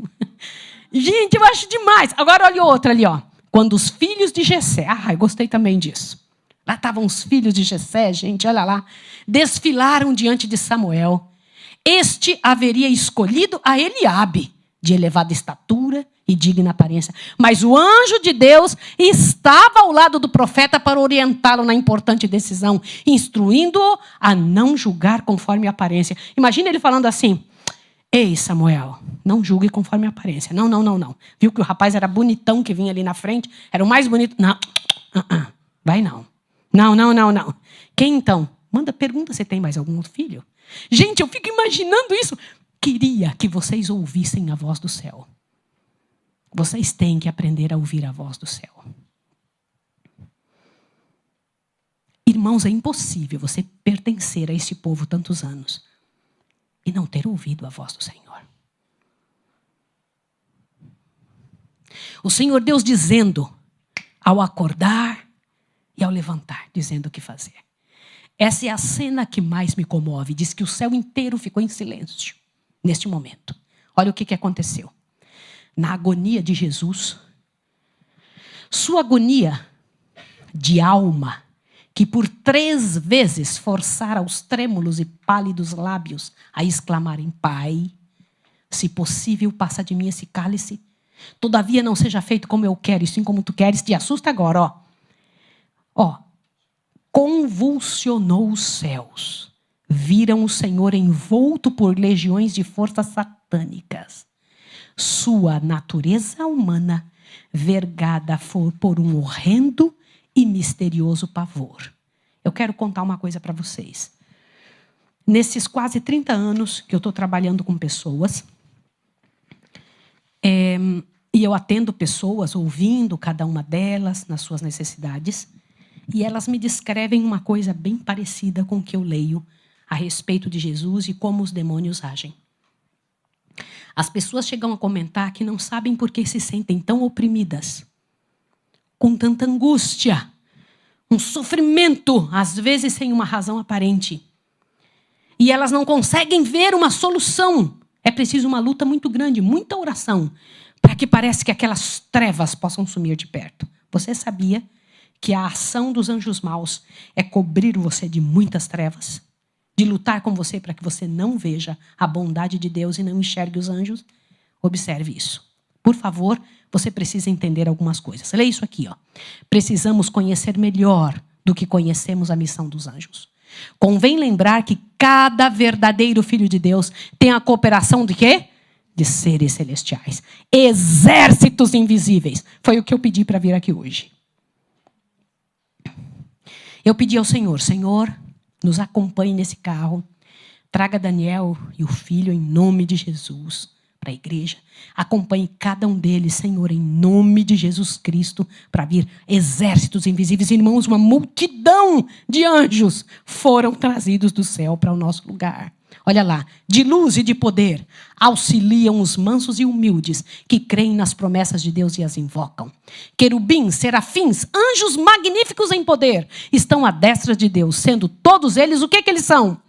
Gente, eu acho demais. Agora olha outro ali, ó. Quando os filhos de Jessé, eu gostei também disso. Lá estavam os filhos de Jessé, gente, olha lá. Desfilaram diante de Samuel. Este haveria escolhido a Eliabe, de elevada estatura e digna aparência. Mas o anjo de Deus estava ao lado do profeta para orientá-lo na importante decisão, instruindo-o a não julgar conforme a aparência. Imagina ele falando assim, ei, Samuel, não julgue conforme a aparência. Não. Viu que o rapaz era bonitão que vinha ali na frente? Era o mais bonito. Não, vai não. Não. Quem então? Pergunta se tem mais algum outro filho. Gente, eu fico imaginando isso. Queria que vocês ouvissem a voz do céu. Vocês têm que aprender a ouvir a voz do céu. Irmãos, é impossível você pertencer a esse povo tantos anos e não ter ouvido a voz do Senhor. O Senhor Deus dizendo, ao acordar e ao levantar, dizendo o que fazer. Essa é a cena que mais me comove. Diz que o céu inteiro ficou em silêncio neste momento. Olha o que aconteceu. Na agonia de Jesus, sua agonia de alma, que por 3 vezes forçara os trêmulos e pálidos lábios a exclamarem: Pai, se possível, passa de mim esse cálice. Todavia não seja feito como eu quero, e sim como tu queres. Te assusta agora, ó. Convulsionou os céus. Viram o Senhor envolto por legiões de forças satânicas. Sua natureza humana vergada por um horrendo e misterioso pavor. Eu quero contar uma coisa para vocês. Nesses quase 30 anos que eu estou trabalhando com pessoas, e eu atendo pessoas, ouvindo cada uma delas nas suas necessidades, e elas me descrevem uma coisa bem parecida com o que eu leio a respeito de Jesus e como os demônios agem. As pessoas chegam a comentar que não sabem por que se sentem tão oprimidas, com tanta angústia, um sofrimento, às vezes sem uma razão aparente. E elas não conseguem ver uma solução. É preciso uma luta muito grande, muita oração, para que parece que aquelas trevas possam sumir de perto. Você sabia que a ação dos anjos maus é cobrir você de muitas trevas? De lutar com você para que você não veja a bondade de Deus e não enxergue os anjos? Observe isso. Por favor, você precisa entender algumas coisas. Leia isso aqui, ó. Precisamos conhecer melhor do que conhecemos a missão dos anjos. Convém lembrar que cada verdadeiro filho de Deus tem a cooperação de quê? De seres celestiais. Exércitos invisíveis. Foi o que eu pedi para vir aqui hoje. Eu pedi ao Senhor, Senhor, nos acompanhe nesse carro. Traga Daniel e o filho em nome de Jesus para a igreja. Acompanhe cada um deles, Senhor, em nome de Jesus Cristo, para vir exércitos invisíveis. Irmãos, uma multidão de anjos foram trazidos do céu para o nosso lugar. Olha lá, de luz e de poder, auxiliam os mansos e humildes que creem nas promessas de Deus e as invocam. Querubins, serafins, anjos magníficos em poder, estão à destra de Deus, sendo todos eles, o que eles são?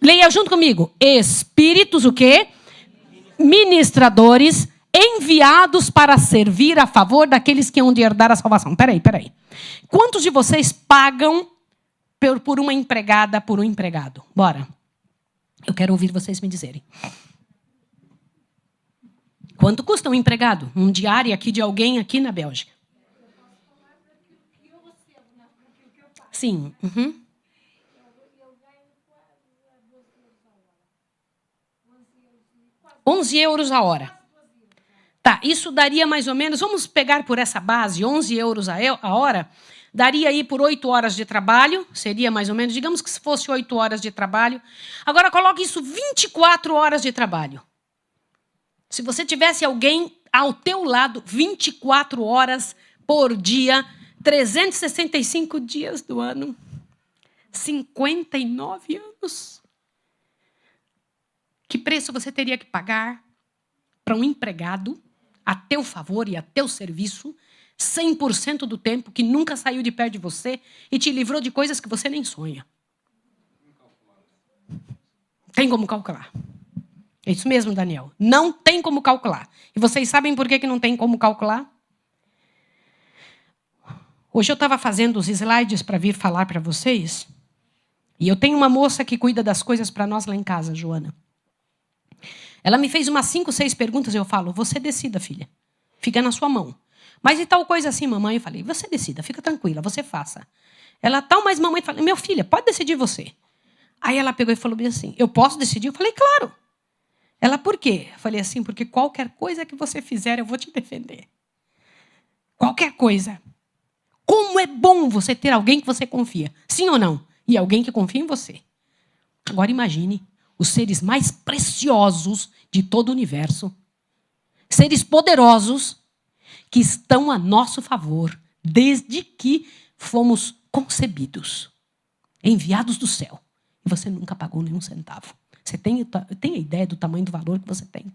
Leia junto comigo. Espíritos, o quê? Ministradores, enviados para servir a favor daqueles que hão de herdar a salvação. Peraí. Quantos de vocês pagam por uma empregada, por um empregado? Bora. Eu quero ouvir vocês me dizerem. Quanto custa um empregado? Um diário aqui de alguém aqui na Bélgica? Sim. Uhum. €11 a hora. Tá, isso daria mais ou menos, vamos pegar por essa base, €11 a hora, daria aí por 8 horas de trabalho, seria mais ou menos, digamos que se fosse 8 horas de trabalho. Agora coloque isso 24 horas de trabalho. Se você tivesse alguém ao teu lado 24 horas por dia, 365 dias do ano, 59 anos. Que preço você teria que pagar para um empregado a teu favor e a teu serviço, 100% do tempo, que nunca saiu de perto de você e te livrou de coisas que você nem sonha? Tem como calcular. É isso mesmo, Daniel. Não tem como calcular. E vocês sabem por que não tem como calcular? Hoje eu estava fazendo os slides para vir falar para vocês. E eu tenho uma moça que cuida das coisas para nós lá em casa, Joana. Ela me fez umas 5, 6 perguntas e eu falo, você decida, filha. Fica na sua mão. Mas e tal coisa assim, mamãe? Eu falei, você decida, fica tranquila, você faça. Ela, tal, mas mamãe fala, meu filha, pode decidir você. Aí ela pegou e falou bem assim, eu posso decidir? Eu falei, claro. Ela, por quê? Eu falei assim, porque qualquer coisa que você fizer, eu vou te defender. Qualquer coisa. Como é bom você ter alguém que você confia. Sim ou não? E alguém que confia em você. Agora imagine os seres mais preciosos de todo o universo. Seres poderosos que estão a nosso favor desde que fomos concebidos. Enviados do céu. E você nunca pagou nenhum centavo. Você tem a ideia do tamanho do valor que você tem?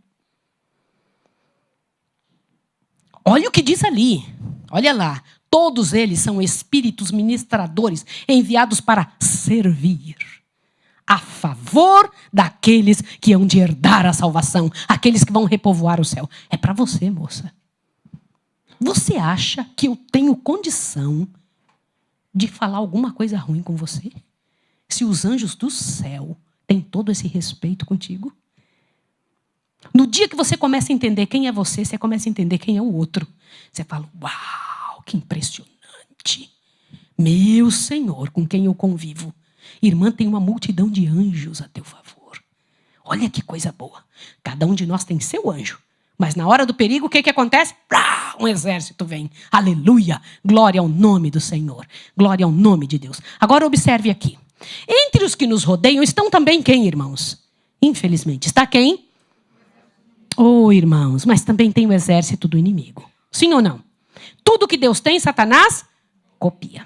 Olha o que diz ali. Olha lá. Todos eles são espíritos ministradores enviados para servir a favor daqueles que hão de herdar a salvação, aqueles que vão repovoar o céu. É para você, moça. Você acha que eu tenho condição de falar alguma coisa ruim com você? Se os anjos do céu têm todo esse respeito contigo? No dia que você começa a entender quem é você começa a entender quem é o outro. Você fala, uau, que impressionante. Meu Senhor, com quem eu convivo. Irmã, tem uma multidão de anjos a teu favor. Olha que coisa boa. Cada um de nós tem seu anjo. Mas na hora do perigo, o que acontece? Um exército vem. Aleluia. Glória ao nome do Senhor. Glória ao nome de Deus. Agora observe aqui. Entre os que nos rodeiam estão também quem, irmãos? Infelizmente, está quem? Oh, irmãos, mas também tem o exército do inimigo. Sim ou não? Tudo que Deus tem, Satanás copia.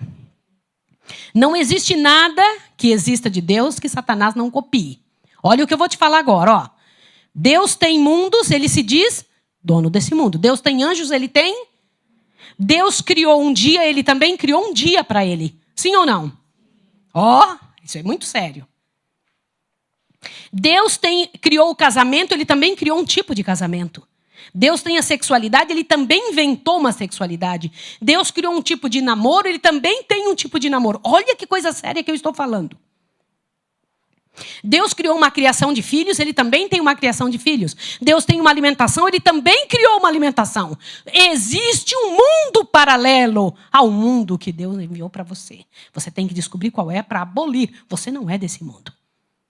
Não existe nada que exista de Deus que Satanás não copie. Olha o que eu vou te falar agora, ó. Deus tem mundos, ele se diz dono desse mundo. Deus tem anjos, ele tem. Deus criou um dia, ele também criou um dia para ele. Sim ou não? Ó, isso é muito sério. Deus criou o casamento, ele também criou um tipo de casamento. Deus tem a sexualidade, ele também inventou uma sexualidade. Deus criou um tipo de namoro, ele também tem um tipo de namoro. Olha que coisa séria que eu estou falando. Deus criou uma criação de filhos, ele também tem uma criação de filhos. Deus tem uma alimentação, ele também criou uma alimentação. Existe um mundo paralelo ao mundo que Deus enviou para você. Você tem que descobrir qual é para abolir. Você não é desse mundo.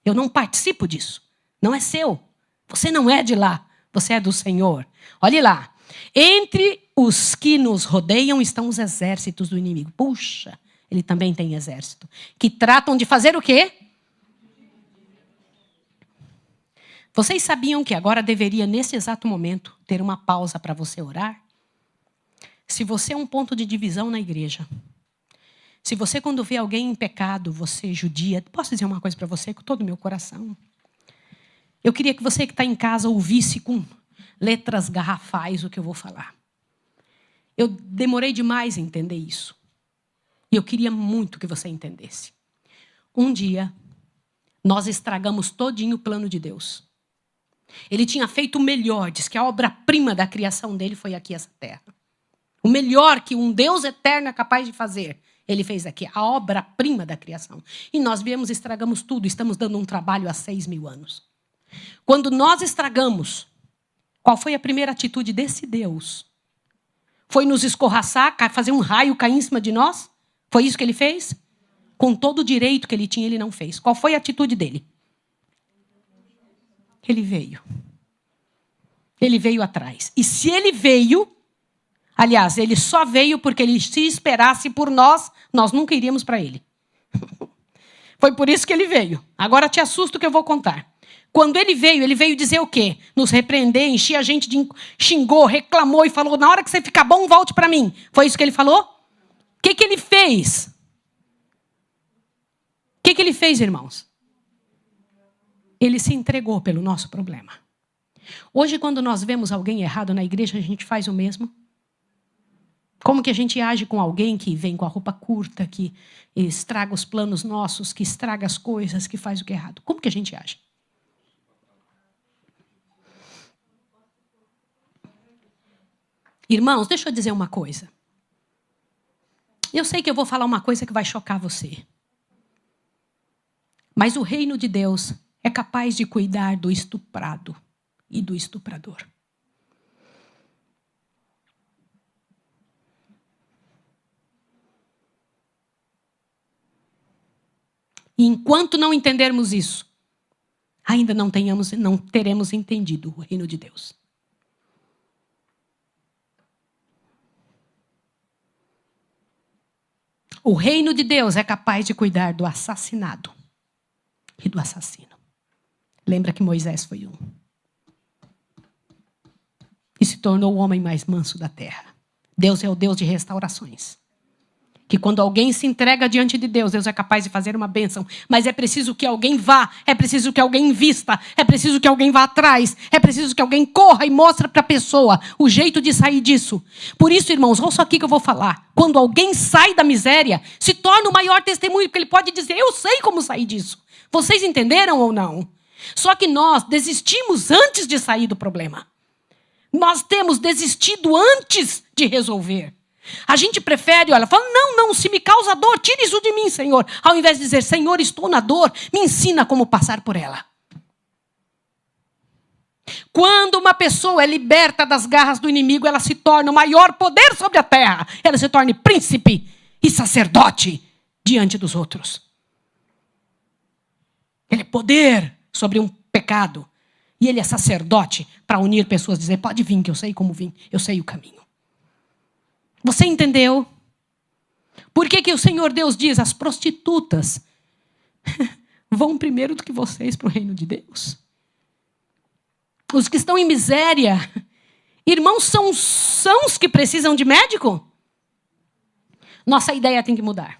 Eu não participo disso. Não é seu. Você não é de lá. Você é do Senhor. Olhe lá. Entre os que nos rodeiam estão os exércitos do inimigo. Puxa, ele também tem exército. Que tratam de fazer o quê? Vocês sabiam que agora deveria, nesse exato momento, ter uma pausa para você orar? Se você é um ponto de divisão na igreja, se você, quando vê alguém em pecado, você judia, posso dizer uma coisa para você com todo o meu coração? Eu queria que você que está em casa ouvisse com letras garrafais o que eu vou falar. Eu demorei demais a entender isso. E eu queria muito que você entendesse. Um dia, nós estragamos todinho o plano de Deus. Ele tinha feito o melhor, diz que a obra-prima da criação dele foi aqui, essa terra. O melhor que um Deus eterno é capaz de fazer, ele fez aqui, a obra-prima da criação. E nós viemos, estragamos tudo, estamos dando um trabalho há 6.000 anos. Quando nós estragamos, qual foi a primeira atitude desse Deus? Foi nos escorraçar, fazer um raio cair em cima de nós? Foi isso que ele fez? Com todo o direito que ele tinha, ele não fez. Qual foi a atitude dele? Ele veio. Ele veio atrás. E se ele veio, aliás, ele só veio porque ele se esperasse por nós, nós nunca iríamos para ele. Foi por isso que ele veio. Agora te assusta o que eu vou contar. Quando ele veio dizer o quê? Nos repreender, encher a gente de... Xingou, reclamou e falou, na hora que você ficar bom, volte para mim. Foi isso que ele falou? O que ele fez? O que ele fez, irmãos? Ele se entregou pelo nosso problema. Hoje, quando nós vemos alguém errado na igreja, a gente faz o mesmo. Como que a gente age com alguém que vem com a roupa curta, que estraga os planos nossos, que estraga as coisas, que faz o que é errado? Como que a gente age? Irmãos, deixa eu dizer uma coisa. Eu sei que eu vou falar uma coisa que vai chocar você. Mas o reino de Deus é capaz de cuidar do estuprado e do estuprador. E enquanto não entendermos isso, ainda não teremos entendido o reino de Deus. O reino de Deus é capaz de cuidar do assassinado e do assassino. Lembra que Moisés foi um. E se tornou o homem mais manso da terra. Deus é o Deus de restaurações. Que quando alguém se entrega diante de Deus, Deus é capaz de fazer uma bênção. Mas é preciso que alguém vá, é preciso que alguém invista, é preciso que alguém vá atrás, é preciso que alguém corra e mostre para a pessoa o jeito de sair disso. Por isso, irmãos, ouça aqui que eu vou falar. Quando alguém sai da miséria, se torna o maior testemunho, porque ele pode dizer, eu sei como sair disso. Vocês entenderam ou não? Só que nós desistimos antes de sair do problema. Nós temos desistido antes de resolver. A gente prefere, olha, fala, não, se me causa dor, tire isso de mim, Senhor. Ao invés de dizer, Senhor, estou na dor, me ensina como passar por ela. Quando uma pessoa é liberta das garras do inimigo, ela se torna o maior poder sobre a terra. Ela se torna príncipe e sacerdote diante dos outros. Ele é poder sobre um pecado. E ele é sacerdote para unir pessoas, dizer, pode vir que eu sei como vir, eu sei o caminho. Você entendeu? Por que o Senhor Deus diz, as prostitutas vão primeiro do que vocês para o reino de Deus? Os que estão em miséria, irmãos, são os que precisam de médico? Nossa ideia tem que mudar.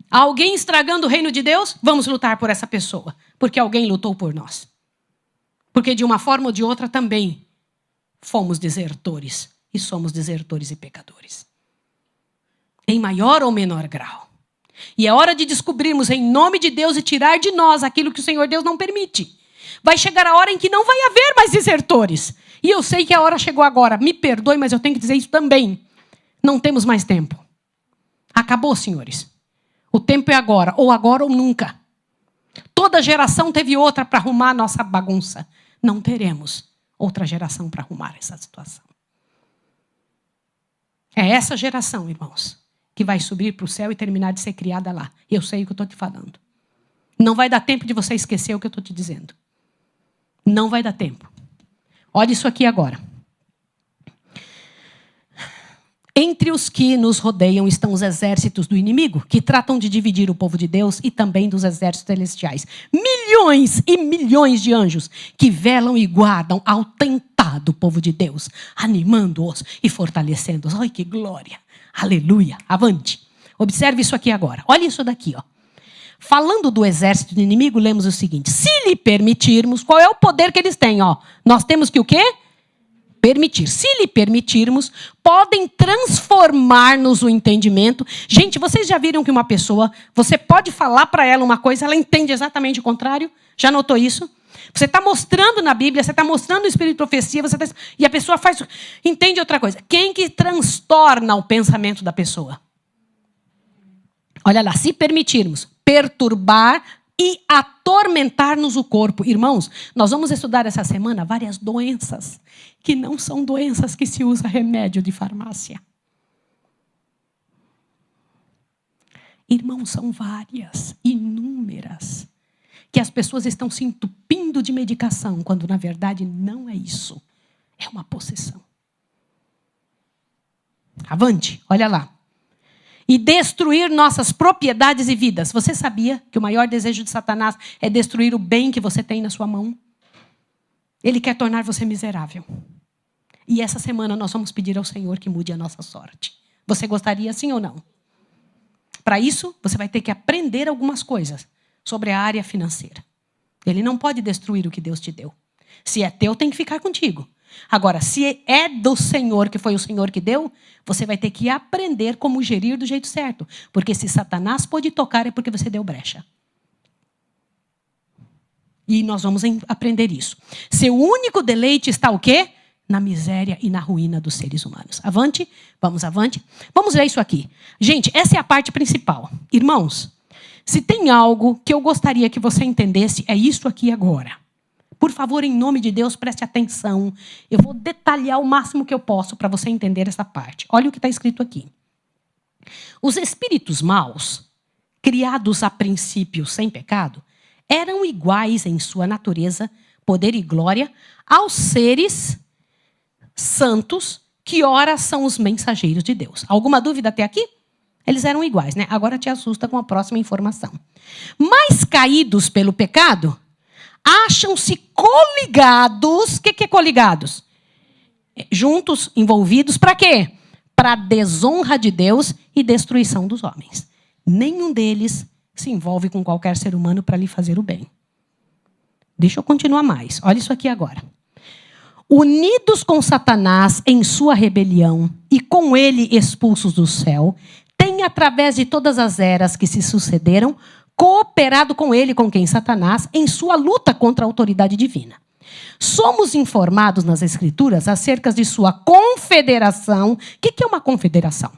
Alguém estragando o reino de Deus? Vamos lutar por essa pessoa. Porque alguém lutou por nós. Porque de uma forma ou de outra também fomos desertores. E somos desertores e pecadores. Em maior ou menor grau. E é hora de descobrirmos em nome de Deus e tirar de nós aquilo que o Senhor Deus não permite. Vai chegar a hora em que não vai haver mais desertores. E eu sei que a hora chegou agora. Me perdoe, mas eu tenho que dizer isso também. Não temos mais tempo. Acabou, senhores. O tempo é agora ou nunca. Toda geração teve outra para arrumar a nossa bagunça. Não teremos outra geração para arrumar essa situação. É essa geração, irmãos, que vai subir para o céu e terminar de ser criada lá. Eu sei o que eu estou te falando. Não vai dar tempo de você esquecer o que eu estou te dizendo. Não vai dar tempo. Olha isso aqui agora. Entre os que nos rodeiam estão os exércitos do inimigo, que tratam de dividir o povo de Deus e também dos exércitos celestiais. Milhões e milhões de anjos que velam e guardam ao tentado povo de Deus, animando-os e fortalecendo-os. Ai, que glória! Aleluia! Avante! Observe isso aqui agora. Olha isso daqui, ó. Falando do exército do inimigo, lemos o seguinte. Se lhe permitirmos, qual é o poder que eles têm? Ó? Nós temos que o quê? Permitir. Se lhe permitirmos, podem transformar-nos o entendimento. Gente, vocês já viram que uma pessoa, você pode falar para ela uma coisa, ela entende exatamente o contrário? Já notou isso? Você está mostrando na Bíblia, você está mostrando o Espírito de profecia, e a pessoa entende outra coisa. Quem que transtorna o pensamento da pessoa? Olha lá, se permitirmos perturbar e atormentar-nos o corpo. Irmãos, nós vamos estudar essa semana várias doenças que não são doenças que se usa remédio de farmácia. Irmãos, são várias, inúmeras, que as pessoas estão se entupindo de medicação, quando na verdade não é isso. É uma possessão. Avante, olha lá. E destruir nossas propriedades e vidas. Você sabia que o maior desejo de Satanás é destruir o bem que você tem na sua mão? Ele quer tornar você miserável. E essa semana nós vamos pedir ao Senhor que mude a nossa sorte. Você gostaria sim ou não? Para isso, você vai ter que aprender algumas coisas sobre a área financeira. Ele não pode destruir o que Deus te deu. Se é teu, tem que ficar contigo. Agora, se é do Senhor, que foi o Senhor que deu, você vai ter que aprender como gerir do jeito certo. Porque se Satanás pode tocar, é porque você deu brecha. E nós vamos aprender isso. Seu único deleite está o quê? Na miséria e na ruína dos seres humanos. Avante, vamos avante. Vamos ver isso aqui. Gente, essa é a parte principal. Irmãos, se tem algo que eu gostaria que você entendesse, é isso aqui agora. Por favor, em nome de Deus, preste atenção. Eu vou detalhar o máximo que eu posso para você entender essa parte. Olha o que está escrito aqui. Os espíritos maus, criados a princípio sem pecado, eram iguais em sua natureza, poder e glória aos seres santos que ora são os mensageiros de Deus. Alguma dúvida até aqui? Eles eram iguais, né? Agora te assusta com a próxima informação. Mas caídos pelo pecado, acham-se coligados. O que é coligados? Juntos, envolvidos, para quê? Para a desonra de Deus e destruição dos homens. Nenhum deles se envolve com qualquer ser humano para lhe fazer o bem. Deixa eu continuar mais. Olha isso aqui agora. Unidos com Satanás em sua rebelião e com ele expulsos do céu, têm, através de todas as eras que se sucederam, cooperado com ele, com quem? Satanás, em sua luta contra a autoridade divina. Somos informados nas Escrituras acerca de sua confederação. O que é uma confederação?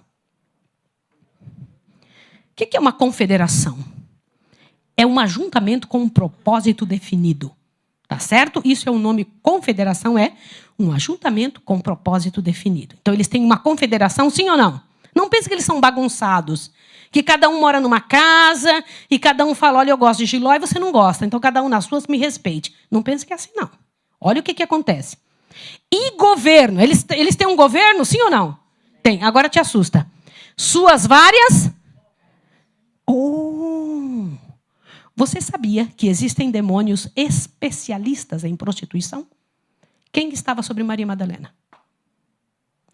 O que é uma confederação? É um ajuntamento com um propósito definido. Tá certo? Isso é o nome confederação, é um ajuntamento com propósito definido. Então, eles têm uma confederação, sim ou não? Não pense que eles são bagunçados. Que cada um mora numa casa e cada um fala, olha, eu gosto de Giló e você não gosta. Então, cada um nas suas me respeite. Não pense que é assim, não. Olha o que acontece. E governo? Eles têm um governo, sim ou não? Tem. Agora te assusta. Suas várias... Você sabia que existem demônios especialistas em prostituição? Quem estava sobre Maria Madalena?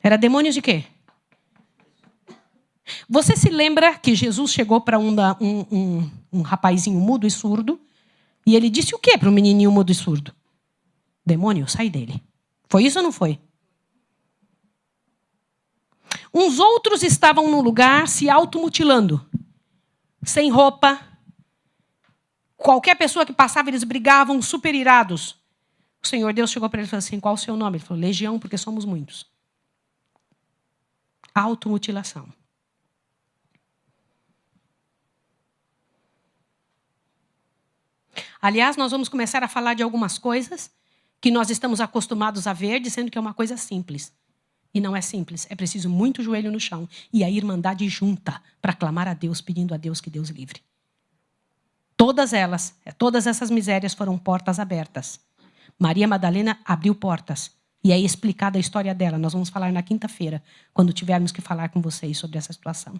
Era demônios de quê? Você se lembra que Jesus chegou para um rapazinho mudo e surdo e ele disse o quê para o menininho mudo e surdo? Demônio, sai dele. Foi isso ou não foi? Uns outros estavam no lugar se automutilando, sem roupa. Qualquer pessoa que passava, eles brigavam, super irados. O Senhor Deus chegou para ele e falou assim, qual o seu nome? Ele falou, Legião, porque somos muitos. Automutilação. Aliás, nós vamos começar a falar de algumas coisas que nós estamos acostumados a ver, dizendo que é uma coisa simples. E não é simples, é preciso muito joelho no chão. E a irmandade junta para clamar a Deus, pedindo a Deus que Deus livre. Todas essas misérias foram portas abertas. Maria Madalena abriu portas. E é explicada a história dela. Nós vamos falar na quinta-feira, quando tivermos que falar com vocês sobre essa situação.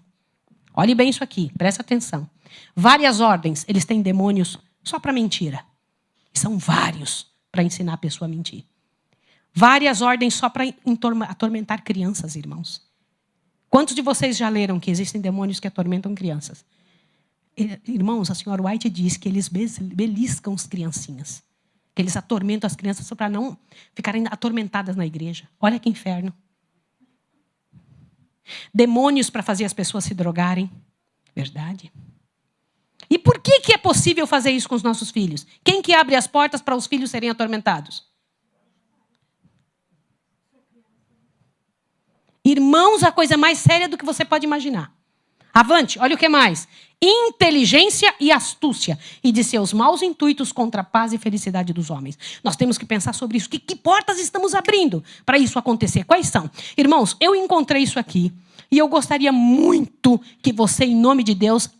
Olhe bem isso aqui, presta atenção. Várias ordens, eles têm demônios só para mentira. São vários para ensinar a pessoa a mentir. Várias ordens só para atormentar crianças, irmãos. Quantos de vocês já leram que existem demônios que atormentam crianças? Irmãos, a senhora White diz que eles beliscam as criancinhas. Que eles atormentam as crianças só para não ficarem atormentadas na igreja. Olha que inferno. Demônios para fazer as pessoas se drogarem. Verdade. E por que é possível fazer isso com os nossos filhos? Quem que abre as portas para os filhos serem atormentados? Irmãos, a coisa mais séria do que você pode imaginar. Avante, olha o que mais. Inteligência e astúcia, e de seus maus intuitos contra a paz e felicidade dos homens. Nós temos que pensar sobre isso. Que portas estamos abrindo para isso acontecer? Quais são? Irmãos, eu encontrei isso aqui, e eu gostaria muito que você, em nome de Deus,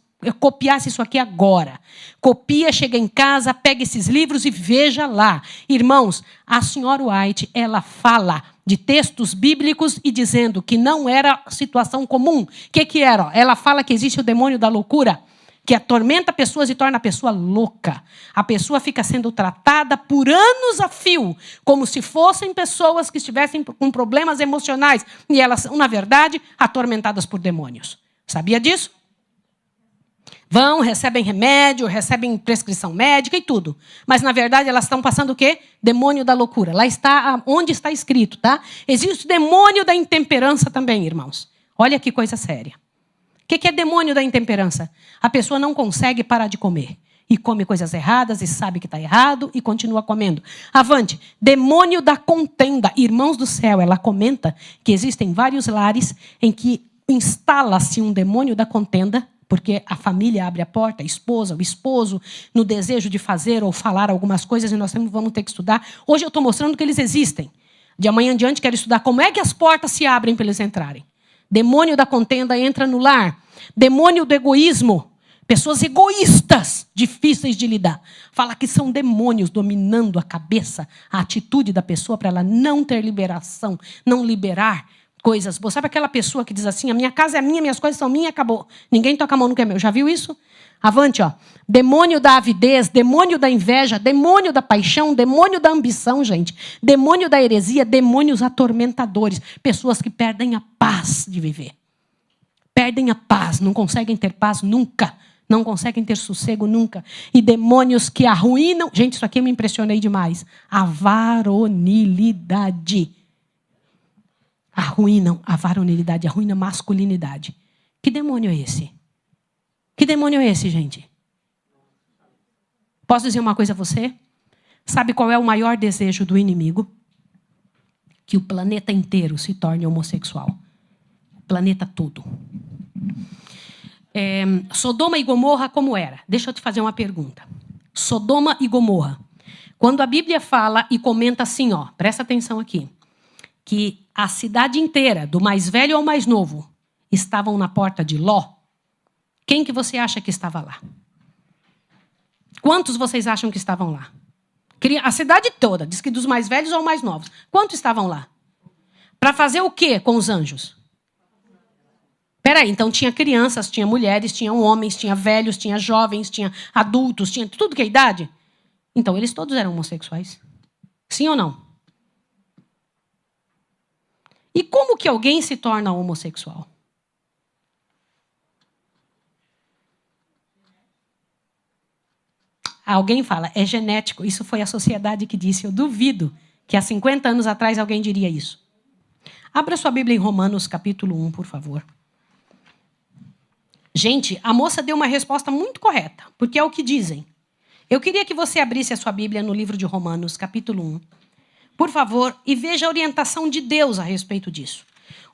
copiasse isso aqui agora. Copia, chega em casa, pega esses livros e veja lá. Irmãos, a senhora White, ela fala de textos bíblicos e dizendo que não era situação comum. O que era? Ela fala que existe o demônio da loucura, que atormenta pessoas e torna a pessoa louca. A pessoa fica sendo tratada por anos a fio, como se fossem pessoas que estivessem com problemas emocionais. E elas são, na verdade, atormentadas por demônios. Sabia disso? Vão, recebem remédio, recebem prescrição médica e tudo. Mas, na verdade, elas estão passando o quê? Demônio da loucura. Lá está, onde está escrito, tá? Existe o demônio da intemperança também, irmãos. Olha que coisa séria. O que é demônio da intemperança? A pessoa não consegue parar de comer. E come coisas erradas e sabe que está errado e continua comendo. Avante. Demônio da contenda. Irmãos do céu, ela comenta que existem vários lares em que instala-se um demônio da contenda, porque a família abre a porta, a esposa, o esposo, no desejo de fazer ou falar algumas coisas, e nós vamos ter que estudar. Hoje eu estou mostrando que eles existem. De amanhã em diante quero estudar como é que as portas se abrem para eles entrarem. Demônio da contenda entra no lar. Demônio do egoísmo. Pessoas egoístas, difíceis de lidar. Fala que são demônios dominando a cabeça, a atitude da pessoa para ela não ter liberação, não liberar coisas. Você sabe aquela pessoa que diz assim, a minha casa é minha, minhas coisas são minhas, acabou. Ninguém toca a mão no que é meu. Já viu isso? Avante, ó. Demônio da avidez, demônio da inveja, demônio da paixão, demônio da ambição, gente. Demônio da heresia, demônios atormentadores. Pessoas que perdem a paz de viver. Perdem a paz, não conseguem ter paz nunca. Não conseguem ter sossego nunca. E demônios que arruinam... Gente, isso aqui eu me impressionei demais. A varonilidade. Arruinam a varonilidade, arruinam a masculinidade. Que demônio é esse? Que demônio é esse, gente? Posso dizer uma coisa a você? Sabe qual é o maior desejo do inimigo? Que o planeta inteiro se torne homossexual. O planeta todo. Sodoma e Gomorra, como era? Deixa eu te fazer uma pergunta. Sodoma e Gomorra. Quando a Bíblia fala e comenta assim, ó, presta atenção aqui, que a cidade inteira, do mais velho ao mais novo, estavam na porta de Ló. Quem que você acha que estava lá? Quantos vocês acham que estavam lá? A cidade toda, diz que dos mais velhos ao mais novos. Quantos estavam lá? Para fazer o quê com os anjos? Peraí, então tinha crianças, tinha mulheres, tinha homens, tinha velhos, tinha jovens, tinha adultos, tinha tudo que é idade? Então eles todos eram homossexuais. Sim ou não? E como que alguém se torna homossexual? Alguém fala, é genético. Isso foi a sociedade que disse. Eu duvido que há 50 anos atrás alguém diria isso. Abra sua Bíblia em Romanos, capítulo 1, por favor. Gente, a moça deu uma resposta muito correta, porque é o que dizem. Eu queria que você abrisse a sua Bíblia no livro de Romanos, capítulo 1, por favor, e veja a orientação de Deus a respeito disso.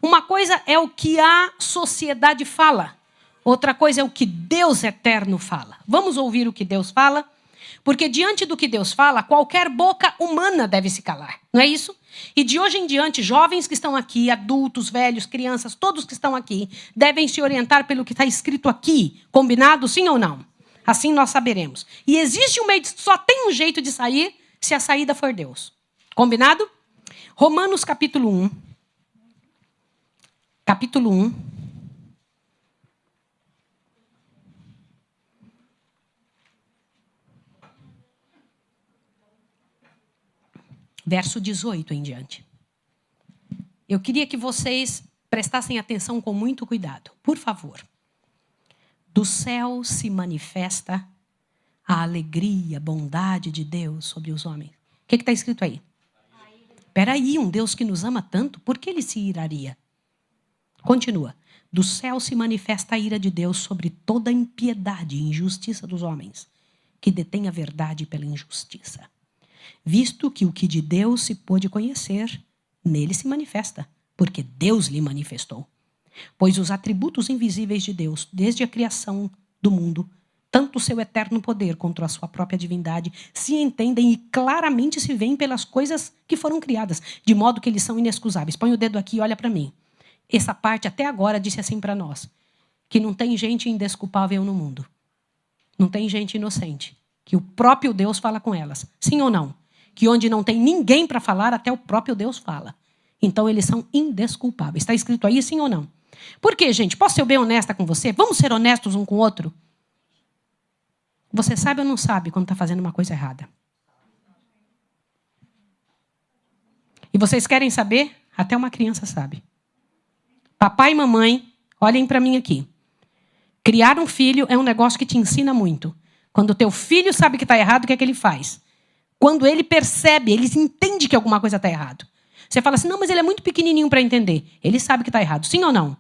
Uma coisa é o que a sociedade fala, outra coisa é o que Deus eterno fala. Vamos ouvir o que Deus fala? Porque diante do que Deus fala, qualquer boca humana deve se calar, não é isso? E de hoje em diante, jovens que estão aqui, adultos, velhos, crianças, todos que estão aqui, devem se orientar pelo que está escrito aqui. Combinado, sim ou não? Assim nós saberemos. E existe um meio, só tem um jeito de sair, se a saída for Deus. Combinado? Romanos capítulo 1. Capítulo 1. Verso 18 em diante. Eu queria que vocês prestassem atenção com muito cuidado. Por favor. Do céu se manifesta a alegria, a bondade de Deus sobre os homens. O que está escrito aí? Espera aí, um Deus que nos ama tanto, por que ele se iraria? Continua. Do céu se manifesta a ira de Deus sobre toda a impiedade e injustiça dos homens, que detêm a verdade pela injustiça. Visto que o que de Deus se pôde conhecer, nele se manifesta, porque Deus lhe manifestou. Pois os atributos invisíveis de Deus, desde a criação do mundo, tanto o seu eterno poder quanto a sua própria divindade, se entendem e claramente se veem pelas coisas que foram criadas, de modo que eles são inexcusáveis. Põe o dedo aqui e olha para mim. Essa parte até agora disse assim para nós, que não tem gente indesculpável no mundo. Não tem gente inocente. Que o próprio Deus fala com elas. Sim ou não? Que onde não tem ninguém para falar, até o próprio Deus fala. Então eles são indesculpáveis. Está escrito aí, sim ou não? Por quê, gente? Posso ser bem honesta com você? Vamos ser honestos um com o outro? Você sabe ou não sabe quando está fazendo uma coisa errada? E vocês querem saber? Até uma criança sabe. Papai e mamãe, olhem para mim aqui. Criar um filho é um negócio que te ensina muito. Quando o teu filho sabe que está errado, o que é que ele faz? Quando ele percebe, ele entende que alguma coisa está errado. Você fala assim, não, mas ele é muito pequenininho para entender. Ele sabe que está errado. Sim ou não?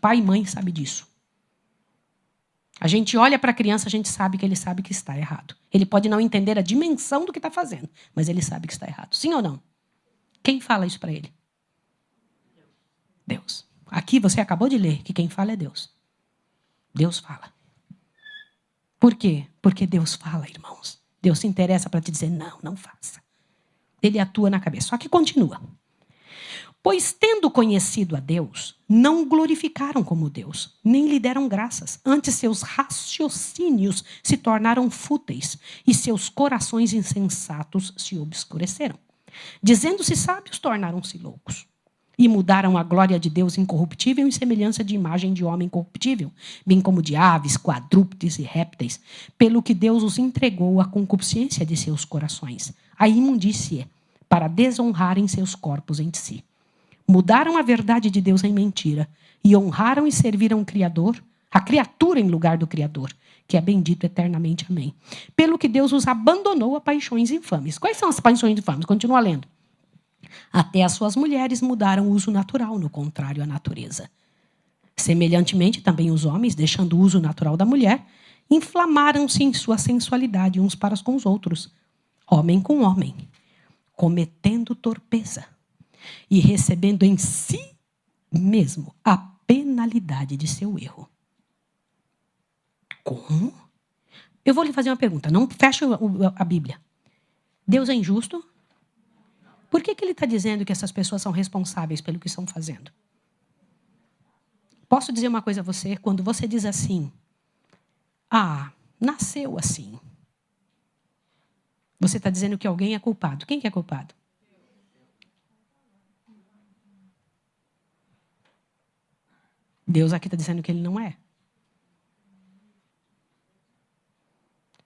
Pai e mãe sabem disso. A gente olha para a criança, a gente sabe que ele sabe que está errado. Ele pode não entender a dimensão do que está fazendo, mas ele sabe que está errado. Sim ou não? Quem fala isso para ele? Deus. Aqui você acabou de ler que quem fala é Deus. Deus fala. Por quê? Porque Deus fala, irmãos. Deus se interessa para te dizer, não, não faça. Ele atua na cabeça. Só que continua. Pois, tendo conhecido a Deus, não o glorificaram como Deus, nem lhe deram graças. Antes, seus raciocínios se tornaram fúteis e seus corações insensatos se obscureceram. Dizendo-se sábios, tornaram-se loucos. E mudaram a glória de Deus incorruptível em semelhança de imagem de homem corruptível, bem como de aves, quadrúpedes e répteis, pelo que Deus os entregou à concupiscência de seus corações, à imundície, para desonrarem seus corpos em si. Mudaram a verdade de Deus em mentira, e honraram e serviram o Criador, a criatura em lugar do Criador, que é bendito eternamente. Amém. Pelo que Deus os abandonou a paixões infames. Quais são as paixões infames? Continua lendo. Até as suas mulheres mudaram o uso natural, no contrário à natureza. Semelhantemente, também os homens, deixando o uso natural da mulher, inflamaram-se em sua sensualidade uns para com os outros, homem com homem, cometendo torpeza e recebendo em si mesmo a penalidade de seu erro. Como? Eu vou lhe fazer uma pergunta, não feche a Bíblia. Deus é injusto? Por que ele está dizendo que essas pessoas são responsáveis pelo que estão fazendo? Posso dizer uma coisa a você? Quando você diz assim, nasceu assim. Você está dizendo que alguém é culpado. Quem que é culpado? Deus aqui está dizendo que ele não é.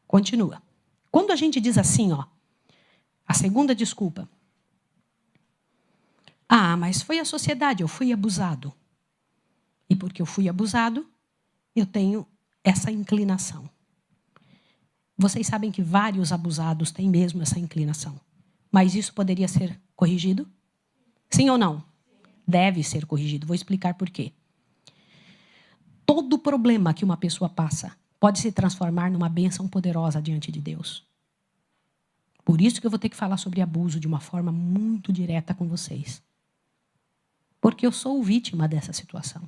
Continua. Quando a gente diz assim, a segunda desculpa. Mas foi a sociedade, eu fui abusado. E porque eu fui abusado, eu tenho essa inclinação. Vocês sabem que vários abusados têm mesmo essa inclinação. Mas isso poderia ser corrigido? Sim ou não? Deve ser corrigido. Vou explicar por quê. Todo problema que uma pessoa passa pode se transformar numa bênção poderosa diante de Deus. Por isso que eu vou ter que falar sobre abuso de uma forma muito direta com vocês. Porque eu sou vítima dessa situação.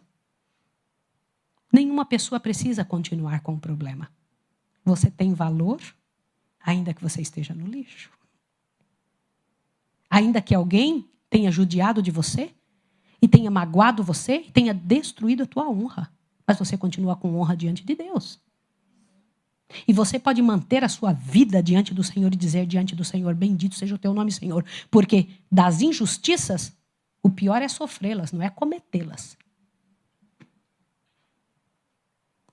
Nenhuma pessoa precisa continuar com o problema. Você tem valor, ainda que você esteja no lixo. Ainda que alguém tenha judiado de você, e tenha magoado você, e tenha destruído a tua honra. Mas você continua com honra diante de Deus. E você pode manter a sua vida diante do Senhor e dizer diante do Senhor, bendito seja o teu nome, Senhor. Porque das injustiças, o pior é sofrê-las, não é cometê-las.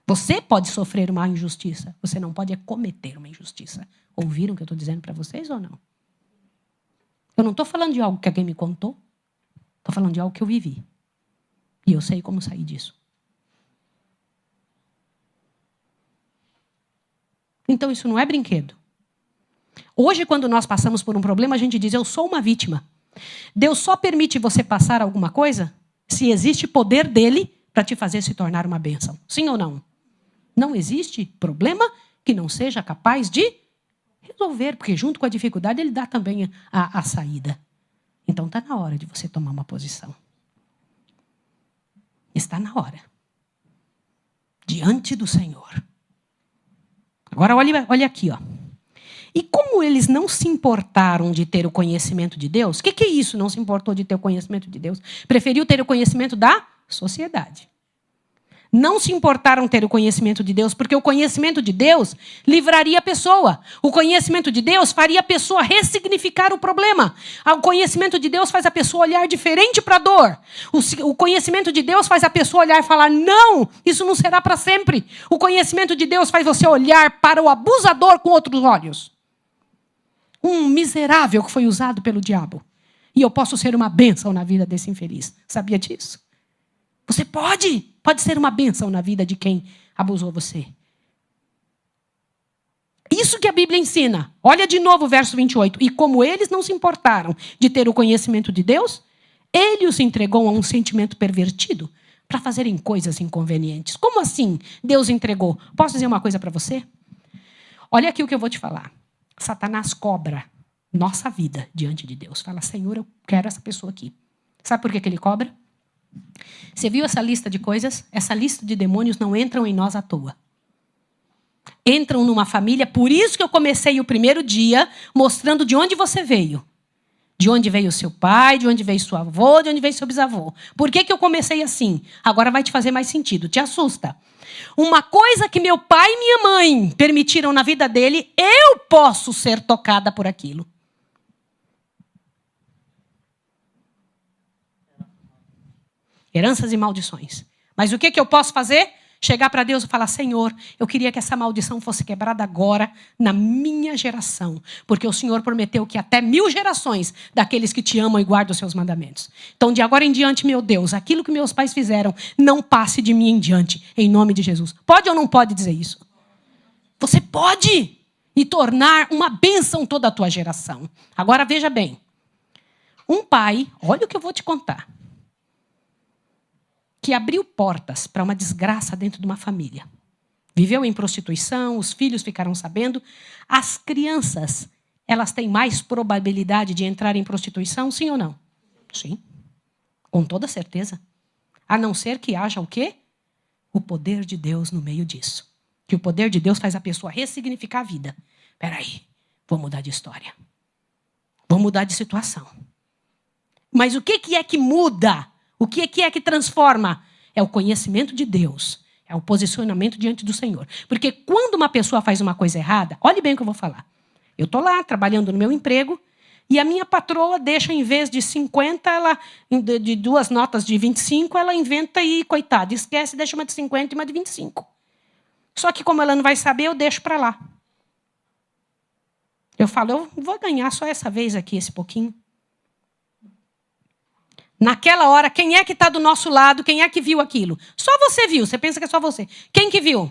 Você pode sofrer uma injustiça, você não pode cometer uma injustiça. Ouviram o que eu estou dizendo para vocês ou não? Eu não estou falando de algo que alguém me contou, estou falando de algo que eu vivi. E eu sei como sair disso. Então isso não é brinquedo. Hoje, quando nós passamos por um problema, a gente diz, eu sou uma vítima. Deus só permite você passar alguma coisa se existe poder dele para te fazer se tornar uma bênção. Sim ou não? Não existe problema que não seja capaz de resolver, porque junto com a dificuldade ele dá também a saída. Então está na hora de você tomar uma posição. Está na hora. Diante do Senhor. Agora olha aqui, E como eles não se importaram de ter o conhecimento de Deus, o que é isso, não se importou de ter o conhecimento de Deus? Preferiu ter o conhecimento da sociedade. Não se importaram ter o conhecimento de Deus, porque o conhecimento de Deus livraria a pessoa. O conhecimento de Deus faria a pessoa ressignificar o problema. O conhecimento de Deus faz a pessoa olhar diferente para a dor. O conhecimento de Deus faz a pessoa olhar e falar, não, isso não será para sempre. O conhecimento de Deus faz você olhar para o abusador com outros olhos. Um miserável que foi usado pelo diabo. E eu posso ser uma bênção na vida desse infeliz. Sabia disso? Você pode ser uma bênção na vida de quem abusou você. Isso que a Bíblia ensina. Olha de novo o verso 28. E como eles não se importaram de ter o conhecimento de Deus, ele os entregou a um sentimento pervertido para fazerem coisas inconvenientes. Como assim Deus entregou? Posso dizer uma coisa para você? Olha aqui o que eu vou te falar. Satanás cobra nossa vida diante de Deus. Fala, Senhor, eu quero essa pessoa aqui. Sabe por que ele cobra? Você viu essa lista de coisas? Essa lista de demônios não entram em nós à toa. Entram numa família, por isso que eu comecei o primeiro dia mostrando de onde você veio. De onde veio o seu pai, de onde veio seu avô, de onde veio seu bisavô. Por que eu comecei assim? Agora vai te fazer mais sentido, te assusta. Uma coisa que meu pai e minha mãe permitiram na vida dele, eu posso ser tocada por aquilo. Heranças e maldições. Mas o que eu posso fazer? Chegar para Deus e falar, Senhor, eu queria que essa maldição fosse quebrada agora na minha geração. Porque o Senhor prometeu que até 1000 gerações daqueles que te amam e guardam os seus mandamentos. Então, de agora em diante, meu Deus, aquilo que meus pais fizeram, não passe de mim em diante, em nome de Jesus. Pode ou não pode dizer isso? Você pode e tornar uma bênção toda a tua geração. Agora, veja bem. Um pai, olha o que eu vou te contar. Que abriu portas para uma desgraça dentro de uma família. Viveu em prostituição, os filhos ficaram sabendo. As crianças elas têm mais probabilidade de entrar em prostituição, sim ou não? Sim, com toda certeza. A não ser que haja o quê? O poder de Deus no meio disso. Que o poder de Deus faz a pessoa ressignificar a vida. Espera aí, vou mudar de história. Vou mudar de situação. Mas o que é que muda? O que é que transforma? É o conhecimento de Deus. É o posicionamento diante do Senhor. Porque quando uma pessoa faz uma coisa errada, olhe bem o que eu vou falar. Eu estou lá, trabalhando no meu emprego, e a minha patroa deixa, em vez de 50, de 2 notas de 25, ela inventa e, coitada, esquece, deixa uma de 50 e uma de 25. Só que como ela não vai saber, eu deixo para lá. Eu falo, eu vou ganhar só essa vez aqui, esse pouquinho. Naquela hora, quem é que está do nosso lado? Quem é que viu aquilo? Só você viu, você pensa que é só você. Quem que viu?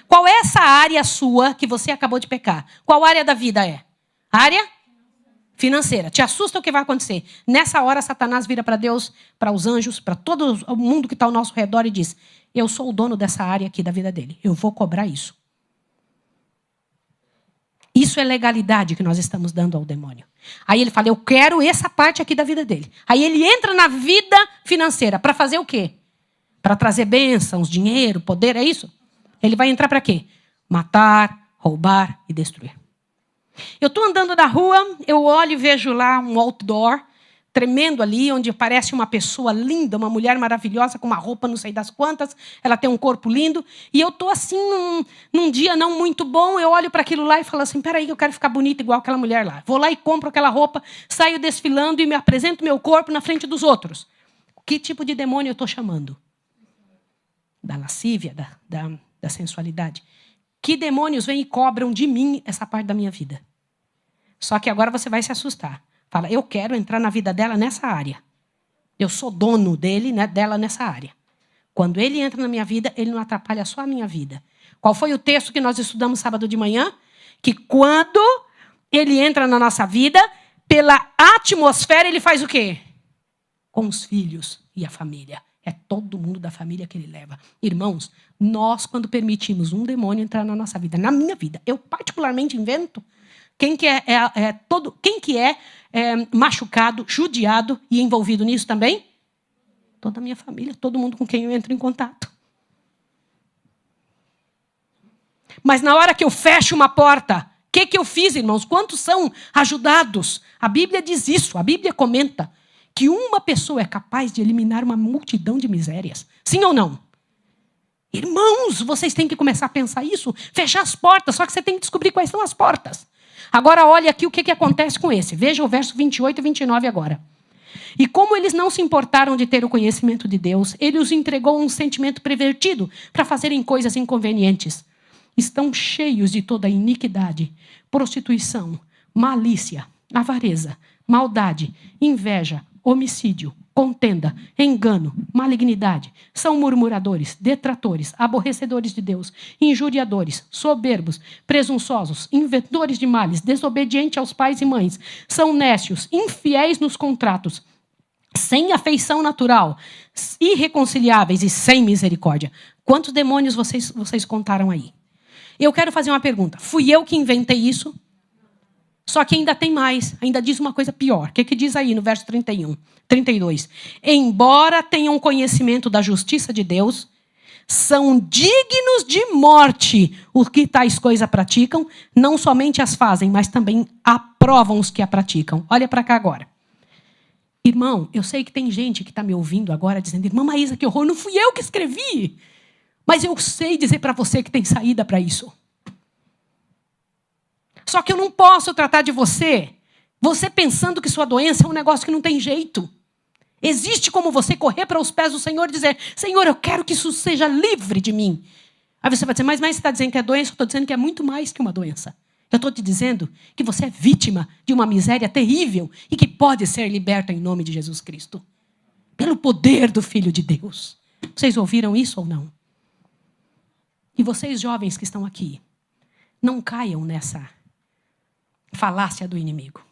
Qual é essa área sua que você acabou de pecar? Qual área da vida é? Área financeira. Te assusta o que vai acontecer? Nessa hora, Satanás vira para Deus, para os anjos, para todo o mundo que está ao nosso redor e diz, eu sou o dono dessa área aqui da vida dele. Eu vou cobrar isso. Isso é legalidade que nós estamos dando ao demônio. Aí ele fala, eu quero essa parte aqui da vida dele. Aí ele entra na vida financeira. Para fazer o quê? Para trazer bênçãos, dinheiro, poder, é isso? Ele vai entrar para quê? Matar, roubar e destruir. Eu estou andando na rua, eu olho e vejo lá um outdoor tremendo ali, onde aparece uma pessoa linda, uma mulher maravilhosa, com uma roupa não sei das quantas, ela tem um corpo lindo, e eu estou assim, num dia não muito bom, eu olho para aquilo lá e falo assim, peraí, eu quero ficar bonita igual aquela mulher lá. Vou lá e compro aquela roupa, saio desfilando e me apresento meu corpo na frente dos outros. Que tipo de demônio eu estou chamando? Da lascívia, da sensualidade. Que demônios vêm e cobram de mim essa parte da minha vida? Só que agora você vai se assustar. Fala, eu quero entrar na vida dela nessa área. Eu sou dono dele, né, dela nessa área. Quando ele entra na minha vida, ele não atrapalha só a minha vida. Qual foi o texto que nós estudamos sábado de manhã? Que quando ele entra na nossa vida, pela atmosfera, ele faz o quê? Com os filhos e a família. É todo mundo da família que ele leva. Irmãos, nós, quando permitimos um demônio entrar na nossa vida, na minha vida, eu particularmente invento, quem que é machucado, judiado e envolvido nisso também? Toda a minha família, todo mundo com quem eu entro em contato. Mas na hora que eu fecho uma porta, o que eu fiz, irmãos? Quantos são ajudados? A Bíblia diz isso, a Bíblia comenta que uma pessoa é capaz de eliminar uma multidão de misérias. Sim ou não? Irmãos, vocês têm que começar a pensar isso. Fechar as portas, só que você tem que descobrir quais são as portas. Agora, olha aqui o que acontece com esse. Veja o verso 28 e 29 agora. E como eles não se importaram de ter o conhecimento de Deus, ele os entregou um sentimento pervertido para fazerem coisas inconvenientes. Estão cheios de toda iniquidade, prostituição, malícia, avareza, maldade, inveja, homicídio, contenda, engano, malignidade. São murmuradores, detratores, aborrecedores de Deus, injuriadores, soberbos, presunçosos, inventores de males, desobedientes aos pais e mães. São nécios, infiéis nos contratos, sem afeição natural, irreconciliáveis e sem misericórdia. Quantos demônios vocês contaram aí? Eu quero fazer uma pergunta. Fui eu que inventei isso? Só que ainda tem mais, ainda diz uma coisa pior. O que diz aí no verso 32? Embora tenham conhecimento da justiça de Deus, são dignos de morte os que tais coisas praticam, não somente as fazem, mas também aprovam os que a praticam. Olha para cá agora. Irmão, eu sei que tem gente que está me ouvindo agora dizendo, irmã Maísa, que horror, não fui eu que escrevi. Mas eu sei dizer para você que tem saída para isso. Só que eu não posso tratar de você pensando que sua doença é um negócio que não tem jeito. Existe como você correr para os pés do Senhor e dizer, Senhor, eu quero que isso seja livre de mim. Aí você vai dizer, mas você está dizendo que é doença? Eu estou dizendo que é muito mais que uma doença. Eu estou te dizendo que você é vítima de uma miséria terrível e que pode ser liberta em nome de Jesus Cristo. Pelo poder do Filho de Deus. Vocês ouviram isso ou não? E vocês jovens que estão aqui, não caiam nessa falácia do inimigo.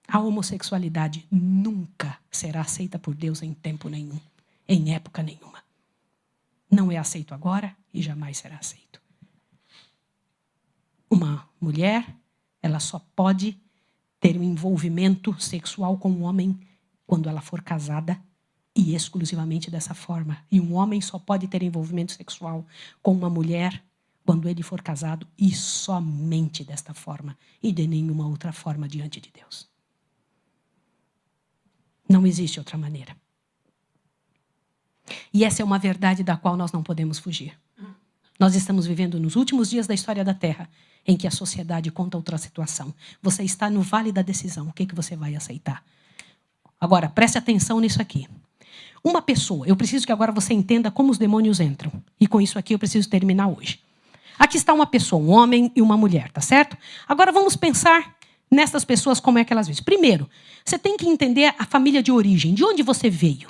A homossexualidade nunca será aceita por Deus em tempo nenhum, em época nenhuma. Não é aceito agora e jamais será aceito. Uma mulher ela só pode ter um envolvimento sexual com um homem quando ela for casada e exclusivamente dessa forma. E um homem só pode ter envolvimento sexual com uma mulher quando ele for casado e somente desta forma e de nenhuma outra forma diante de Deus. Não existe outra maneira. E essa é uma verdade da qual nós não podemos fugir. Nós estamos vivendo nos últimos dias da história da Terra em que a sociedade conta outra situação. Você está no vale da decisão. O que você vai aceitar? Agora, preste atenção nisso aqui. Uma pessoa, eu preciso que agora você entenda como os demônios entram. E com isso aqui eu preciso terminar hoje. Aqui está uma pessoa, um homem e uma mulher, tá certo? Agora vamos pensar nessas pessoas como é que elas vivem. Primeiro, você tem que entender a família de origem, de onde você veio.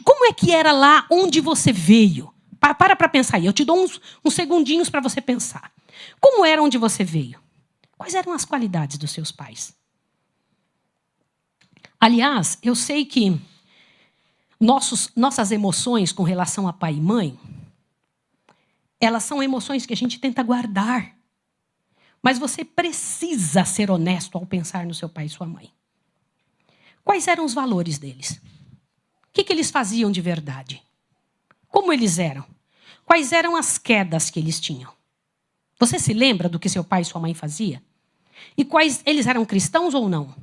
Como é que era lá onde você veio? Para pensar aí, eu te dou uns segundinhos para você pensar. Como era onde você veio? Quais eram as qualidades dos seus pais? Aliás, eu sei que nossas emoções com relação a pai e mãe, elas são emoções que a gente tenta guardar. Mas você precisa ser honesto ao pensar no seu pai e sua mãe. Quais eram os valores deles? O que eles faziam de verdade? Como eles eram? Quais eram as quedas que eles tinham? Você se lembra do que seu pai e sua mãe faziam? E quais eles eram cristãos ou não?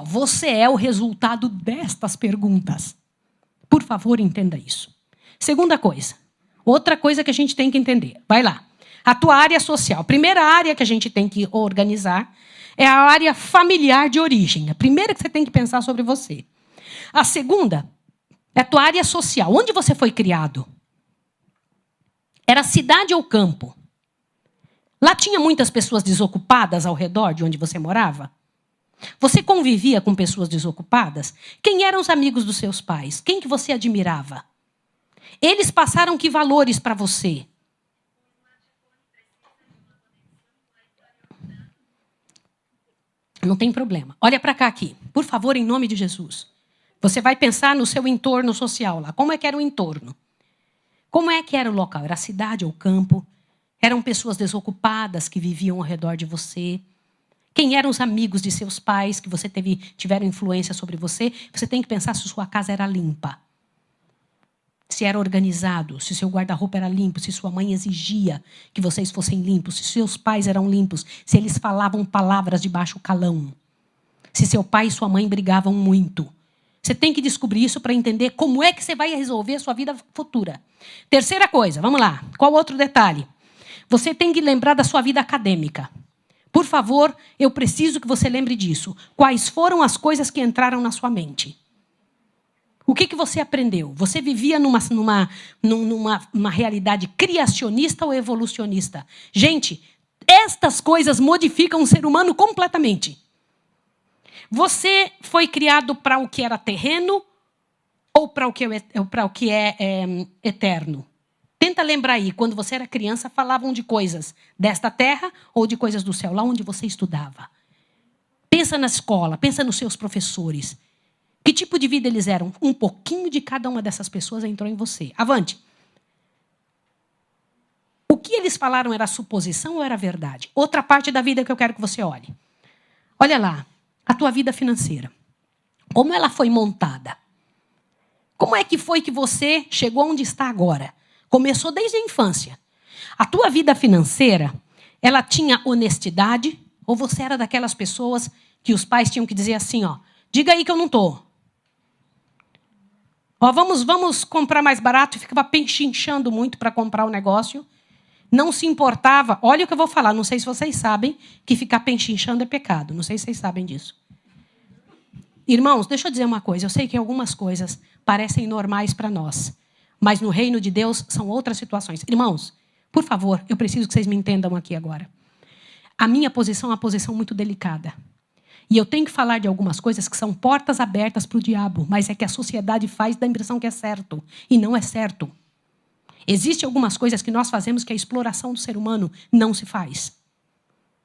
Você é o resultado destas perguntas. Por favor, entenda isso. Segunda coisa. Outra coisa que a gente tem que entender. Vai lá. A tua área social. A primeira área que a gente tem que organizar é a área familiar de origem. A primeira que você tem que pensar sobre você. A segunda é a tua área social. Onde você foi criado? Era cidade ou campo? Lá tinha muitas pessoas desocupadas ao redor de onde você morava? Você convivia com pessoas desocupadas? Quem eram os amigos dos seus pais? Quem que você admirava? Eles passaram que valores para você? Não tem problema. Olha para cá aqui. Por favor, em nome de Jesus. Você vai pensar no seu entorno social lá. Como é que era o entorno? Como é que era o local? Era a cidade ou campo? Eram pessoas desocupadas que viviam ao redor de você? Quem eram os amigos de seus pais que você tiveram influência sobre você? Você tem que pensar se sua casa era limpa. Se era organizado, se seu guarda-roupa era limpo, se sua mãe exigia que vocês fossem limpos, se seus pais eram limpos, se eles falavam palavras de baixo calão, se seu pai e sua mãe brigavam muito. Você tem que descobrir isso para entender como é que você vai resolver a sua vida futura. Terceira coisa, vamos lá. Qual outro detalhe? Você tem que lembrar da sua vida acadêmica. Por favor, eu preciso que você lembre disso. Quais foram as coisas que entraram na sua mente? O que você aprendeu? Você vivia numa realidade criacionista ou evolucionista? Gente, estas coisas modificam o ser humano completamente. Você foi criado para o que era terreno ou para o que é eterno? Tenta lembrar aí, quando você era criança, falavam de coisas desta terra ou de coisas do céu, lá onde você estudava. Pensa na escola, pensa nos seus professores. Que tipo de vida eles eram? Um pouquinho de cada uma dessas pessoas entrou em você. Avante. O que eles falaram era suposição ou era verdade? Outra parte da vida que eu quero que você olhe. Olha lá, a tua vida financeira. Como ela foi montada? Como é que foi que você chegou onde está agora? Começou desde a infância. A tua vida financeira, ela tinha honestidade? Ou você era daquelas pessoas que os pais tinham que dizer assim, diga aí que eu não estou. Vamos comprar mais barato e ficava pechinchando muito para comprar o negócio. Não se importava. Olha o que eu vou falar. Não sei se vocês sabem que ficar pechinchando é pecado. Não sei se vocês sabem disso. Irmãos, deixa eu dizer uma coisa. Eu sei que algumas coisas parecem normais para nós. Mas no reino de Deus são outras situações. Irmãos, por favor, eu preciso que vocês me entendam aqui agora. A minha posição é uma posição muito delicada. E eu tenho que falar de algumas coisas que são portas abertas para o diabo, mas é que a sociedade faz da impressão que é certo. E não é certo. Existem algumas coisas que nós fazemos que a exploração do ser humano não se faz.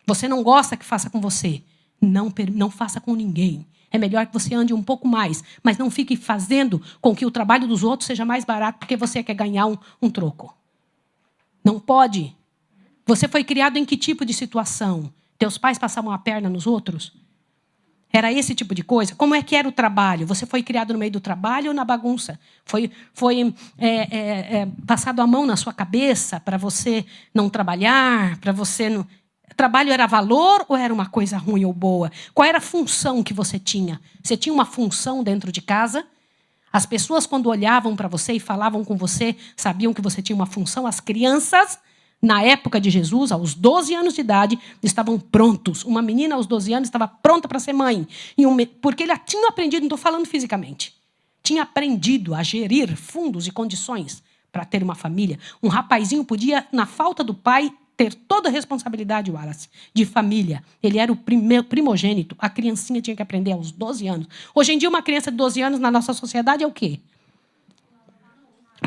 Você não gosta que faça com você? Não faça com ninguém. É melhor que você ande um pouco mais, mas não fique fazendo com que o trabalho dos outros seja mais barato porque você quer ganhar um troco. Não pode. Você foi criado em que tipo de situação? Teus pais passavam a perna nos outros? Era esse tipo de coisa? Como é que era o trabalho? Você foi criado no meio do trabalho ou na bagunça? Foi passado a mão na sua cabeça para você não trabalhar, para você não... Trabalho era valor ou era uma coisa ruim ou boa? Qual era a função que você tinha? Você tinha uma função dentro de casa? As pessoas, quando olhavam para você e falavam com você, sabiam que você tinha uma função? As crianças, na época de Jesus, aos 12 anos de idade, estavam prontos. Uma menina aos 12 anos estava pronta para ser mãe. Porque ele tinha aprendido, não estou falando fisicamente, tinha aprendido a gerir fundos e condições para ter uma família. Um rapazinho podia, na falta do pai, ter toda a responsabilidade, Wallace, de família. Ele era o primogênito. A criancinha tinha que aprender aos 12 anos. Hoje em dia, uma criança de 12 anos na nossa sociedade é o quê?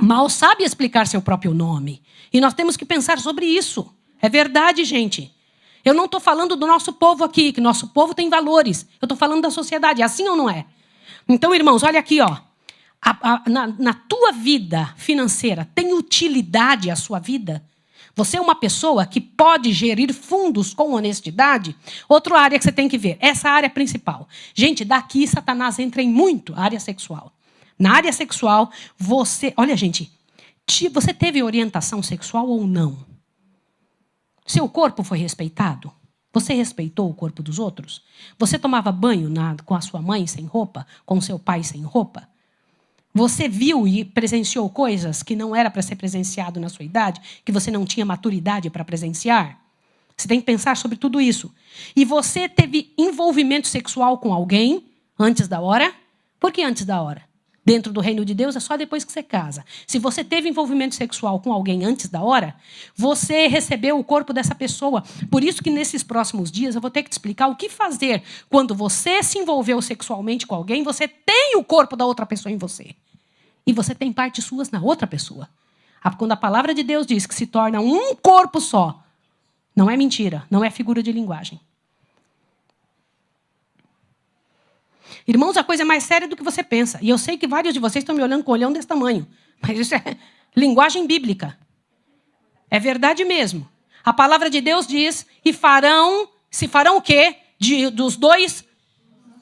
Mal sabe explicar seu próprio nome. E nós temos que pensar sobre isso. É verdade, gente. Eu não estou falando do nosso povo aqui, que nosso povo tem valores. Eu estou falando da sociedade. É assim ou não é? Então, irmãos, olha aqui, ó. Na tua vida financeira, tem utilidade a sua vida? Você é uma pessoa que pode gerir fundos com honestidade? Outra área que você tem que ver, essa área principal. Gente, daqui Satanás entra em muito, a área sexual. Na área sexual, você... Olha, gente, você teve orientação sexual ou não? Seu corpo foi respeitado? Você respeitou o corpo dos outros? Você tomava banho com a sua mãe sem roupa? Com o seu pai sem roupa? Você viu e presenciou coisas que não era para ser presenciado na sua idade, que você não tinha maturidade para presenciar? Você tem que pensar sobre tudo isso. E você teve envolvimento sexual com alguém antes da hora? Por que antes da hora? Dentro do reino de Deus é só depois que você casa. Se você teve envolvimento sexual com alguém antes da hora, você recebeu o corpo dessa pessoa. Por isso que nesses próximos dias eu vou ter que te explicar o que fazer. Quando você se envolveu sexualmente com alguém, você tem o corpo da outra pessoa em você. E você tem partes suas na outra pessoa. Quando a palavra de Deus diz que se torna um corpo só, não é mentira, não é figura de linguagem. Irmãos, a coisa é mais séria do que você pensa. E eu sei que vários de vocês estão me olhando com um olhão desse tamanho. Mas isso é linguagem bíblica. É verdade mesmo. A palavra de Deus diz, se farão o quê? Dos dois,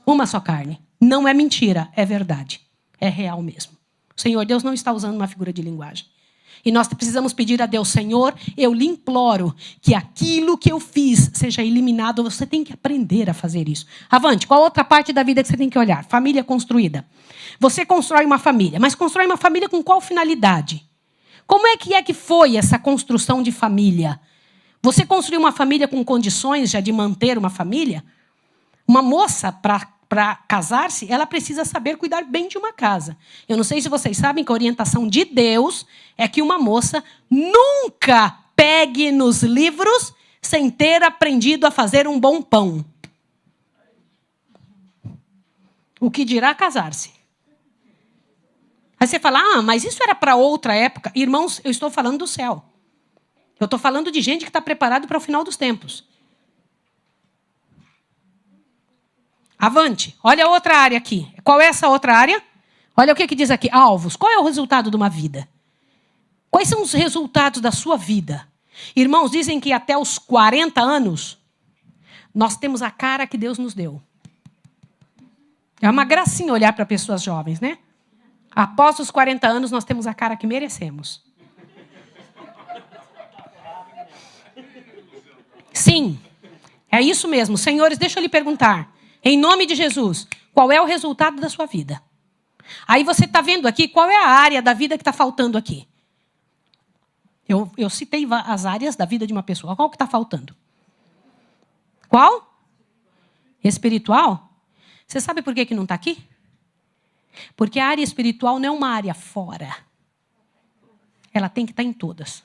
uma só carne. Não é mentira, é verdade. É real mesmo. O Senhor Deus não está usando uma figura de linguagem. E nós precisamos pedir a Deus, Senhor, eu lhe imploro que aquilo que eu fiz seja eliminado. Você tem que aprender a fazer isso. Avante, qual outra parte da vida que você tem que olhar? Família construída. Você constrói uma família, mas constrói uma família com qual finalidade? Como é que foi essa construção de família? Você construiu uma família com condições já de manter uma família? Uma moça, para casar-se, ela precisa saber cuidar bem de uma casa. Eu não sei se vocês sabem que a orientação de Deus é que uma moça nunca pegue nos livros sem ter aprendido a fazer um bom pão. O que dirá casar-se? Aí você fala, mas isso era para outra época. Irmãos, eu estou falando do céu. Eu estou falando de gente que está preparado para o final dos tempos. Avante. Olha a outra área aqui. Qual é essa outra área? Olha o que diz aqui. Alvos. Qual é o resultado de uma vida? Quais são os resultados da sua vida? Irmãos, dizem que até os 40 anos, nós temos a cara que Deus nos deu. É uma gracinha olhar para pessoas jovens, né? Após os 40 anos, nós temos a cara que merecemos. Sim, é isso mesmo. Senhores, deixa eu lhe perguntar. Em nome de Jesus, qual é o resultado da sua vida? Aí você está vendo aqui qual é a área da vida que está faltando aqui. Eu citei as áreas da vida de uma pessoa. Qual que está faltando? Qual? Espiritual? Você sabe por que não está aqui? Porque a área espiritual não é uma área fora. Ela tem que estar em todas.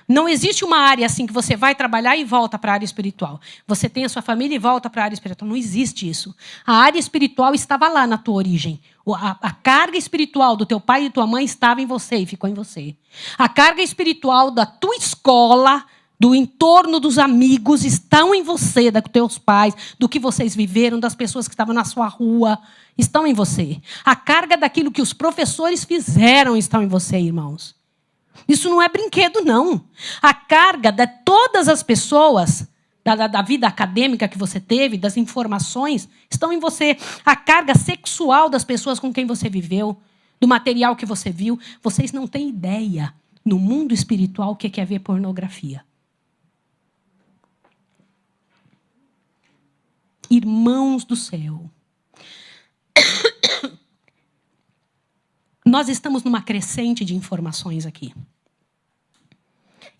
Não existe uma área assim que você vai trabalhar e volta para a área espiritual. Você tem a sua família e volta para a área espiritual. Não existe isso. A área espiritual estava lá na tua origem. A carga espiritual do teu pai e tua mãe estava em você e ficou em você. A carga espiritual da tua escola, do entorno dos amigos, estão em você, dos teus pais, do que vocês viveram, das pessoas que estavam na sua rua, estão em você. A carga daquilo que os professores fizeram estão em você, irmãos. Isso não é brinquedo, não. A carga de todas as pessoas da vida acadêmica que você teve, das informações, estão em você. A carga sexual das pessoas com quem você viveu, do material que você viu. Vocês não têm ideia, no mundo espiritual, o que é ver pornografia. Irmãos do céu. Nós estamos numa crescente de informações aqui.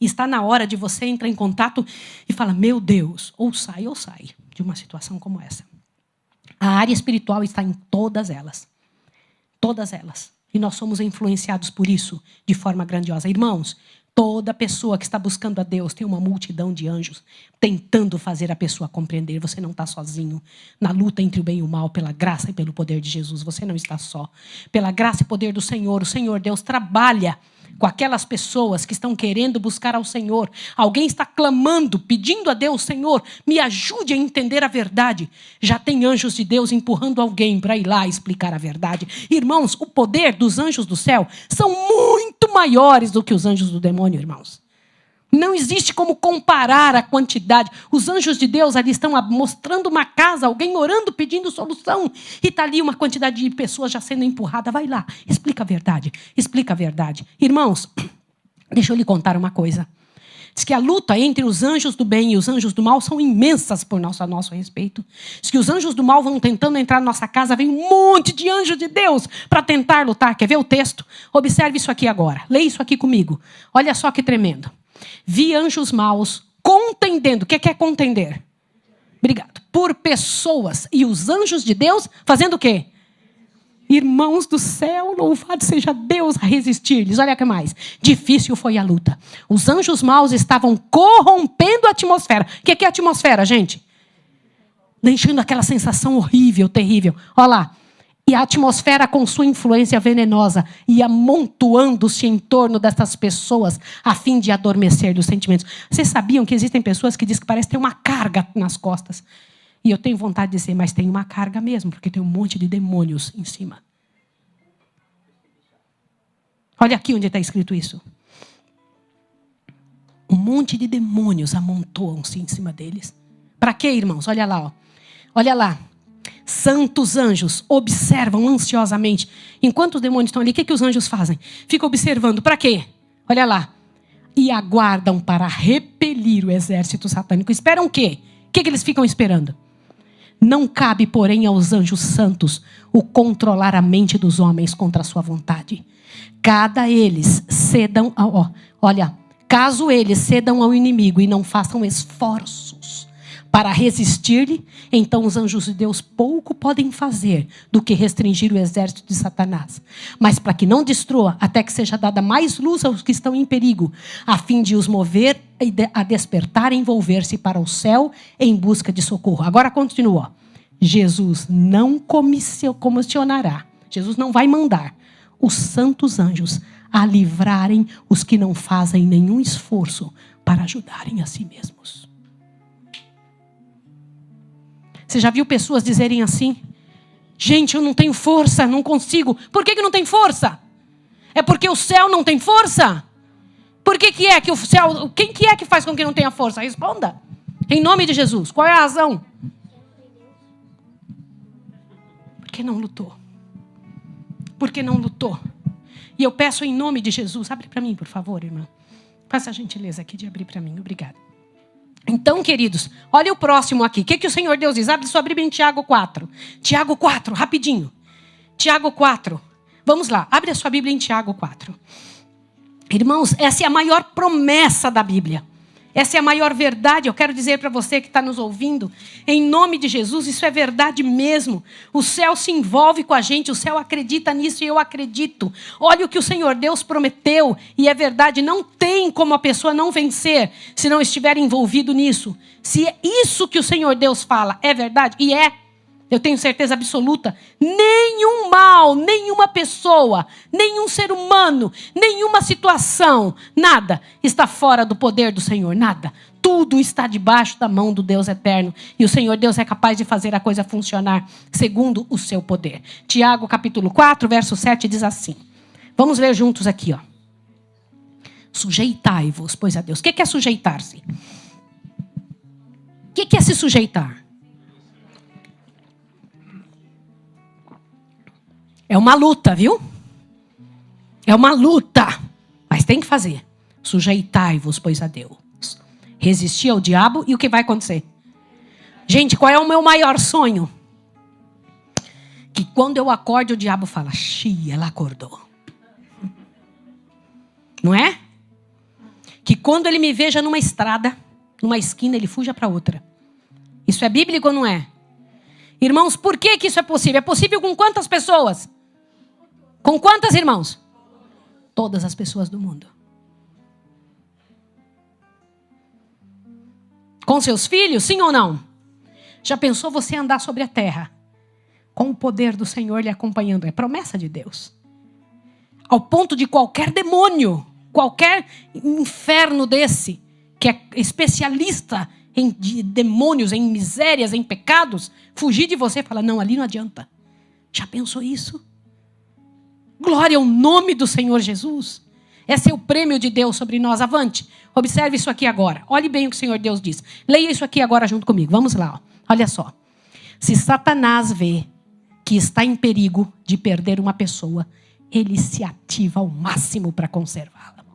E está na hora de você entrar em contato e falar, meu Deus, ou sai de uma situação como essa. A área espiritual está em todas elas. Todas elas. E nós somos influenciados por isso de forma grandiosa. Irmãos, toda pessoa que está buscando a Deus tem uma multidão de anjos tentando fazer a pessoa compreender. Você não está sozinho na luta entre o bem e o mal, pela graça e pelo poder de Jesus. Você não está só. Pela graça e poder do Senhor, o Senhor Deus trabalha com aquelas pessoas que estão querendo buscar ao Senhor. Alguém está clamando, pedindo a Deus, Senhor, me ajude a entender a verdade. Já tem anjos de Deus empurrando alguém para ir lá explicar a verdade. Irmãos, o poder dos anjos do céu são muito maiores do que os anjos do demônio, irmãos. Não existe como comparar a quantidade. Os anjos de Deus ali estão mostrando uma casa, alguém orando, pedindo solução. E está ali uma quantidade de pessoas já sendo empurrada. Vai lá, explica a verdade. Explica a verdade. Irmãos, deixa eu lhe contar uma coisa. Diz que a luta entre os anjos do bem e os anjos do mal são imensas por nosso respeito. Diz que os anjos do mal vão tentando entrar na nossa casa, vem um monte de anjos de Deus para tentar lutar. Quer ver o texto? Observe isso aqui agora. Leia isso aqui comigo. Olha só que tremendo. Vi anjos maus contendendo. O que é contender? Obrigado. Por pessoas. E os anjos de Deus fazendo o quê? Irmãos do céu, louvado seja Deus a resistir-lhes. Olha o que mais. Difícil foi a luta. Os anjos maus estavam corrompendo a atmosfera. O que é a atmosfera, gente? Deixando aquela sensação horrível, terrível. Olha lá. E a atmosfera com sua influência venenosa ia amontoando-se em torno dessas pessoas a fim de adormecer os sentimentos. Vocês sabiam que existem pessoas que dizem que parece ter uma carga nas costas? E eu tenho vontade de dizer, mas tem uma carga mesmo, porque tem um monte de demônios em cima. Olha aqui onde está escrito isso. Um monte de demônios amontoam-se em cima deles. Para quê, irmãos? Olha lá, ó. Olha lá. Santos anjos observam ansiosamente. Enquanto os demônios estão ali, o que os anjos fazem? Ficam observando. Para quê? Olha lá. E aguardam para repelir o exército satânico. Esperam o quê? O que eles ficam esperando? Não cabe, porém, aos anjos santos o controlar a mente dos homens contra a sua vontade. Caso eles cedam ao inimigo e não façam esforços para resistir-lhe, então os anjos de Deus pouco podem fazer do que restringir o exército de Satanás. Mas para que não destrua, até que seja dada mais luz aos que estão em perigo, a fim de os mover a despertar e envolver-se para o céu em busca de socorro. Agora continua. Jesus não comissionará, Jesus não vai mandar os santos anjos a livrarem os que não fazem nenhum esforço para ajudarem a si mesmos. Você já viu pessoas dizerem assim? Gente, eu não tenho força, não consigo. Por que não tem força? É porque o céu não tem força? Por que é que o céu... Quem que é que faz com que não tenha força? Responda. Em nome de Jesus. Qual é a razão? Porque não lutou. Porque não lutou. E eu peço em nome de Jesus. Abre para mim, por favor, irmã. Faça a gentileza aqui de abrir para mim. Obrigada. Então, queridos, olha o próximo aqui. O que o Senhor Deus diz? Abre sua Bíblia em Tiago 4. Tiago 4, rapidinho. Tiago 4. Vamos lá, abre a sua Bíblia em Tiago 4. Irmãos, essa é a maior promessa da Bíblia. Essa é a maior verdade. Eu quero dizer para você que está nos ouvindo, em nome de Jesus, isso é verdade mesmo. O céu se envolve com a gente, o céu acredita nisso e eu acredito. Olha o que o Senhor Deus prometeu e é verdade. Não tem como a pessoa não vencer se não estiver envolvido nisso. Se é isso que o Senhor Deus fala é verdade, e é, eu tenho certeza absoluta, nenhum mal, nenhuma pessoa, nenhum ser humano, nenhuma situação, nada está fora do poder do Senhor, nada. Tudo está debaixo da mão do Deus eterno. E o Senhor Deus é capaz de fazer a coisa funcionar segundo o seu poder. Tiago capítulo 4, verso 7 diz assim. Vamos ler juntos aqui, ó. Sujeitai-vos, pois a Deus. O que é sujeitar-se? O que é se sujeitar? É uma luta, viu? É uma luta. Mas tem que fazer. Sujeitai-vos, pois, a Deus. Resistir ao diabo e o que vai acontecer? Gente, qual é o meu maior sonho? Que quando eu acordo, o diabo fala, ela acordou. Não é? Que quando ele me veja numa estrada, numa esquina, ele fuja para outra. Isso é bíblico ou não é? Irmãos, por que isso é possível? É possível com quantas pessoas? Com quantas, irmãos? Todas as pessoas do mundo. Com seus filhos, sim ou não? Já pensou você andar sobre a terra com o poder do Senhor lhe acompanhando? É promessa de Deus. Ao ponto de qualquer demônio, qualquer inferno desse, que é especialista em demônios, em misérias, em pecados, fugir de você e falar, não, ali não adianta. Já pensou isso? Glória ao nome do Senhor Jesus. Esse é o prêmio de Deus sobre nós. Avante, observe isso aqui agora. Olhe bem o que o Senhor Deus diz. Leia isso aqui agora junto comigo. Vamos lá. Olha só. Se Satanás vê que está em perigo de perder uma pessoa, ele se ativa ao máximo para conservá-la.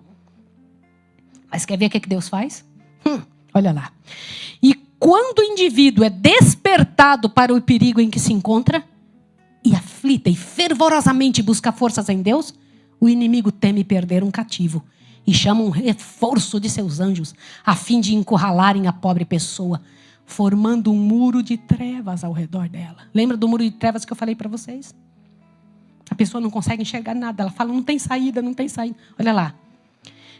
Mas quer ver o que Deus faz? Olha lá. E quando o indivíduo é despertado para o perigo em que se encontra, e aflita e fervorosamente busca forças em Deus, o inimigo teme perder um cativo e chama um reforço de seus anjos a fim de encurralarem a pobre pessoa, formando um muro de trevas ao redor dela. Lembra do muro de trevas que eu falei para vocês? A pessoa não consegue enxergar nada. Ela fala, não tem saída, não tem saída. Olha lá.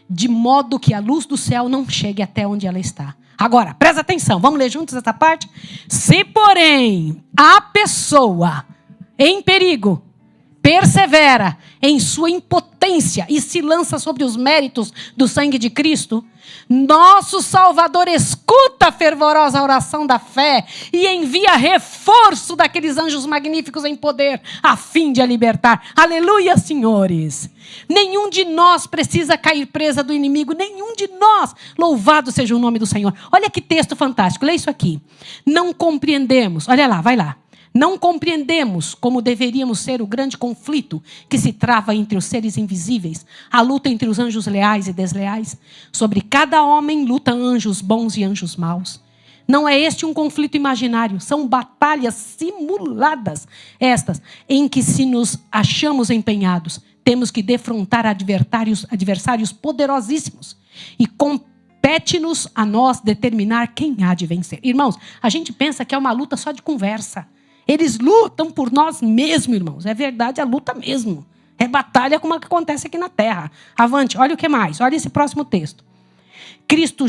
De modo que a luz do céu não chegue até onde ela está. Agora, presta atenção. Vamos ler juntos essa parte? Se, porém, a pessoa em perigo persevera em sua impotência e se lança sobre os méritos do sangue de Cristo, nosso Salvador escuta a fervorosa oração da fé e envia reforço daqueles anjos magníficos em poder, a fim de a libertar. Aleluia, senhores! Nenhum de nós precisa cair presa do inimigo, nenhum de nós. Louvado seja o nome do Senhor. Olha que texto fantástico, lê isso aqui. Não compreendemos, olha lá, vai lá. Não compreendemos como deveríamos ser o grande conflito que se trava entre os seres invisíveis, a luta entre os anjos leais e desleais. Sobre cada homem lutam anjos bons e anjos maus. Não é este um conflito imaginário, são batalhas simuladas estas, em que se nos achamos empenhados, temos que defrontar adversários poderosíssimos e compete-nos a nós determinar quem há de vencer. Irmãos, a gente pensa que é uma luta só de conversa. Eles lutam por nós mesmos, irmãos. É verdade, a luta mesmo. É batalha como a que acontece aqui na terra. Avante, olha o que mais. Olha esse próximo texto. Cristo...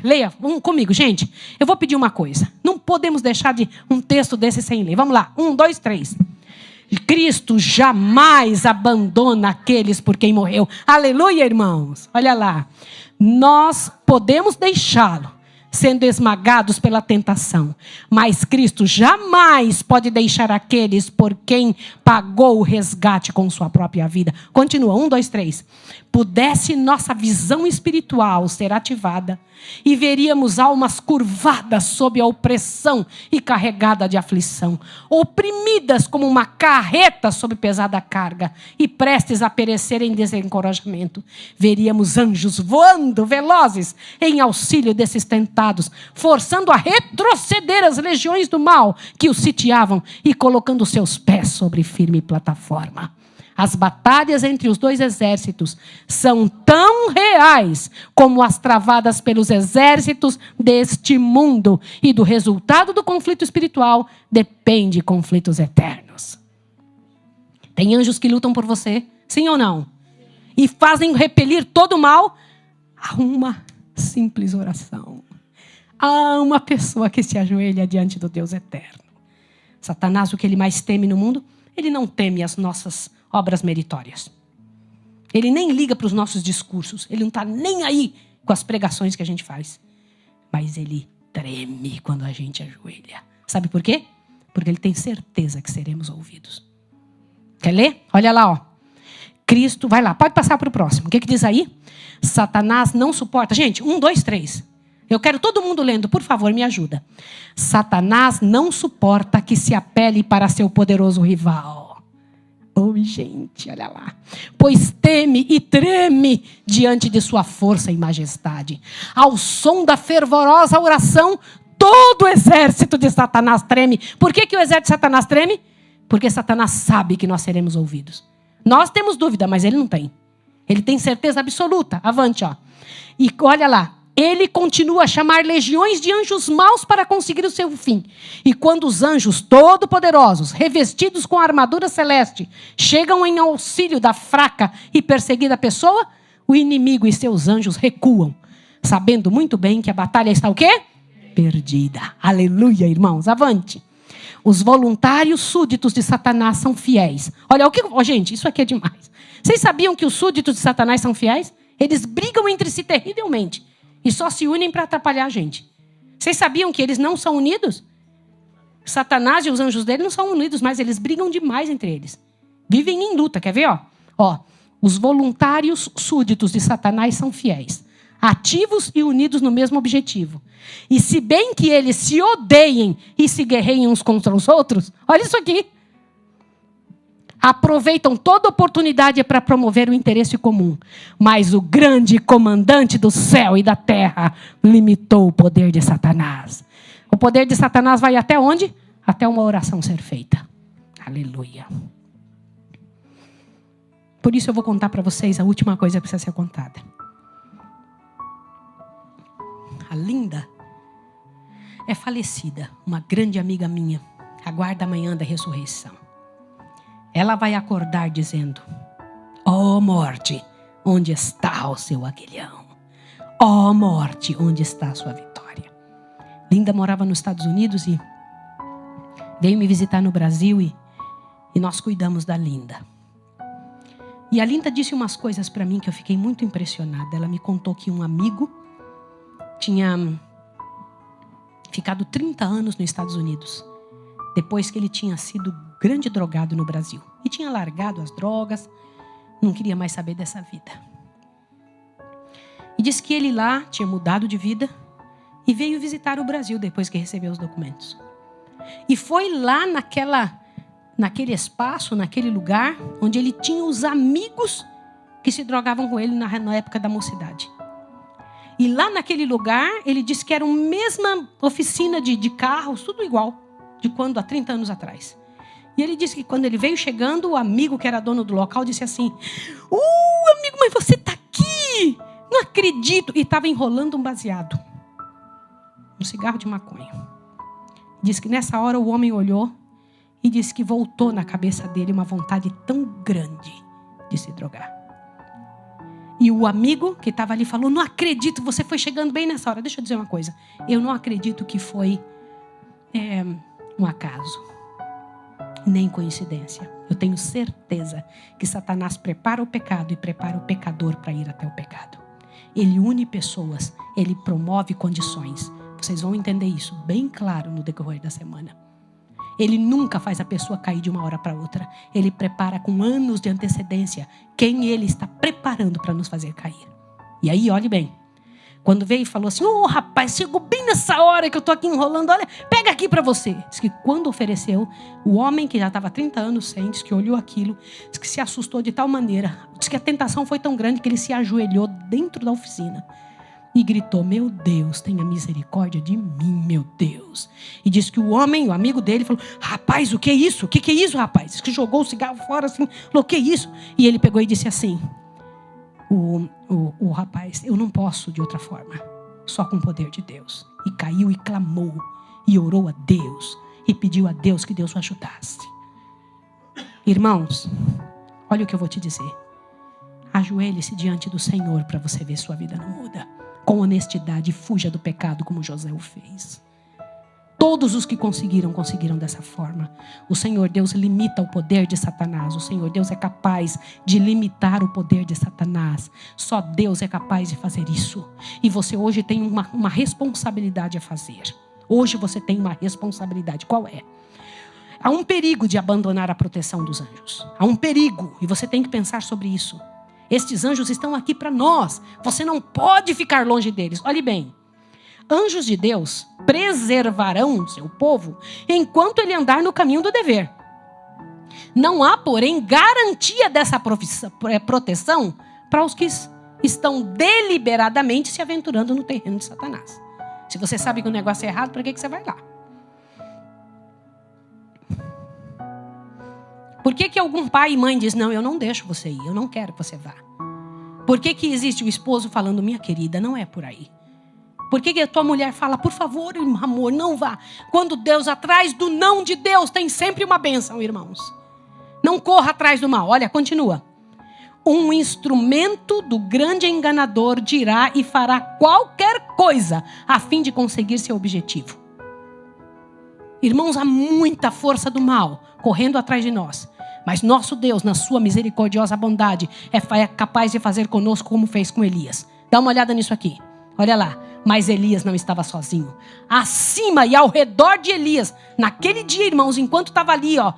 leia comigo, gente. Eu vou pedir uma coisa. Não podemos deixar de um texto desse sem ler. Vamos lá. 1, 2, 3. Cristo jamais abandona aqueles por quem morreu. Aleluia, irmãos. Olha lá. Nós podemos deixá-lo sendo esmagados pela tentação. Mas Cristo jamais pode deixar aqueles por quem pagou o resgate com sua própria vida. Continua, 1, 2, 3. Pudesse nossa visão espiritual ser ativada e veríamos almas curvadas sob a opressão e carregadas de aflição, oprimidas como uma carreta sob pesada carga e prestes a perecer em desencorajamento. Veríamos anjos voando velozes em auxílio desses tentados, forçando a retroceder as legiões do mal que os sitiavam e colocando seus pés sobre firme plataforma. As batalhas entre os dois exércitos são tão reais como as travadas pelos exércitos deste mundo. E do resultado do conflito espiritual depende conflitos eternos. Tem anjos que lutam por você, sim ou não? E fazem repelir todo o mal a uma simples oração. Há uma pessoa que se ajoelha diante do Deus eterno. Satanás, o que ele mais teme no mundo? Ele não teme as nossas obras meritórias. Ele nem liga para os nossos discursos. Ele não está nem aí com as pregações que a gente faz. Mas ele treme quando a gente ajoelha. Sabe por quê? Porque ele tem certeza que seremos ouvidos. Quer ler? Olha lá, ó. Cristo, vai lá, pode passar para o próximo. O que diz aí? Satanás não suporta. Gente, 1, 2, 3. Eu quero todo mundo lendo, por favor, me ajuda. Satanás não suporta que se apele para seu poderoso rival. Oi, gente, olha lá. Pois teme e treme diante de sua força e majestade. Ao som da fervorosa oração, todo o exército de Satanás treme. Por que o exército de Satanás treme? Porque Satanás sabe que nós seremos ouvidos. Nós temos dúvida, mas ele não tem. Ele tem certeza absoluta. Avante, ó. E olha lá. Ele continua a chamar legiões de anjos maus para conseguir o seu fim. E quando os anjos todo-poderosos, revestidos com a armadura celeste, chegam em auxílio da fraca e perseguida pessoa, o inimigo e seus anjos recuam, sabendo muito bem que a batalha está o quê? Perdida. Aleluia, irmãos. Avante. Os voluntários súditos de Satanás são fiéis. Olha, gente, isso aqui é demais. Vocês sabiam que os súditos de Satanás são fiéis? Eles brigam entre si terrivelmente. E só se unem para atrapalhar a gente. Vocês sabiam que eles não são unidos? Satanás e os anjos dele não são unidos, mas eles brigam demais entre eles. Vivem em luta, quer ver? Ó, os voluntários súditos de Satanás são fiéis, ativos e unidos no mesmo objetivo. E se bem que eles se odeiem e se guerreiem uns contra os outros, olha isso aqui. Aproveitam toda oportunidade para promover o interesse comum. Mas o grande comandante do céu e da terra limitou o poder de Satanás. O poder de Satanás vai até onde? Até uma oração ser feita. Aleluia. Por isso eu vou contar para vocês a última coisa que precisa ser contada. A Linda é falecida, uma grande amiga minha. Aguarda a manhã da ressurreição. Ela vai acordar dizendo: ó morte, onde está o seu aguilhão? Ó morte, onde está a sua vitória? Linda morava nos Estados Unidos e veio me visitar no Brasil e nós cuidamos da Linda. E a Linda disse umas coisas para mim que eu fiquei muito impressionada. Ela me contou que um amigo tinha ficado 30 anos nos Estados Unidos, depois que ele tinha sido grande drogado no Brasil. E tinha largado as drogas, não queria mais saber dessa vida. E disse que ele lá tinha mudado de vida e veio visitar o Brasil depois que recebeu os documentos. E foi lá naquele espaço, naquele lugar, onde ele tinha os amigos que se drogavam com ele na época da mocidade. E lá naquele lugar, ele disse que era a mesma oficina de carros, tudo igual, de quando há 30 anos atrás. E ele disse que quando ele veio chegando, o amigo que era dono do local disse assim: amigo, mas você está aqui? Não acredito. E estava enrolando um baseado, um cigarro de maconha. Diz que nessa hora o homem olhou e disse que voltou na cabeça dele uma vontade tão grande de se drogar. E o amigo que estava ali falou: não acredito, você foi chegando bem nessa hora. Deixa eu dizer uma coisa. Eu não acredito que foi um acaso, nem coincidência. Eu tenho certeza que Satanás prepara o pecado e prepara o pecador para ir até o pecado. Ele une pessoas, ele promove condições. Vocês vão entender isso bem claro no decorrer da semana. Ele nunca faz a pessoa cair de uma hora para outra. Ele prepara com anos de antecedência quem ele está preparando para nos fazer cair. E aí, olhe bem. Quando veio e falou assim: rapaz, chegou bem nessa hora que eu estou aqui enrolando. Olha, pega aqui para você. Diz que quando ofereceu, o homem que já estava 30 anos sem, diz que olhou aquilo, diz que se assustou de tal maneira. Diz que a tentação foi tão grande que ele se ajoelhou dentro da oficina e gritou: meu Deus, tenha misericórdia de mim, meu Deus. E disse que o homem, o amigo dele, falou: rapaz, o que é isso? O que é isso, rapaz? Diz que jogou o cigarro fora assim, falou: o que é isso? E ele pegou e disse assim: o rapaz: eu não posso de outra forma, só com o poder de Deus. E caiu e clamou, e orou a Deus, e pediu a Deus que Deus o ajudasse. Irmãos, olha o que eu vou te dizer. Ajoelhe-se diante do Senhor para você ver sua vida não muda. Com honestidade, fuja do pecado como José o fez. Todos os que conseguiram dessa forma. O Senhor Deus limita o poder de Satanás. O Senhor Deus é capaz de limitar o poder de Satanás. Só Deus é capaz de fazer isso. E você hoje tem uma responsabilidade a fazer. Hoje você tem uma responsabilidade. Qual é? Há um perigo de abandonar a proteção dos anjos. Há um perigo. E você tem que pensar sobre isso. Estes anjos estão aqui para nós. Você não pode ficar longe deles. Olhe bem. Anjos de Deus preservarão seu povo enquanto ele andar no caminho do dever. Não há, porém, garantia dessa proteção para os que estão deliberadamente se aventurando no terreno de Satanás. Se você sabe que o negócio é errado, para que você vai lá? Por que algum pai e mãe diz, não, eu não deixo você ir, eu não quero que você vá? Por que existe o esposo falando, minha querida, não é por aí? Por que a tua mulher fala, por favor, amor, não vá? Quando Deus, atrás do não de Deus, tem sempre uma bênção, irmãos. Não corra atrás do mal. Olha, continua. Um instrumento do grande enganador dirá e fará qualquer coisa a fim de conseguir seu objetivo. Irmãos, há muita força do mal correndo atrás de nós. Mas nosso Deus, na sua misericordiosa bondade, é capaz de fazer conosco como fez com Elias. Dá uma olhada nisso aqui. Olha lá. Mas Elias não estava sozinho. Acima e ao redor de Elias, naquele dia, irmãos, enquanto estava ali, ó,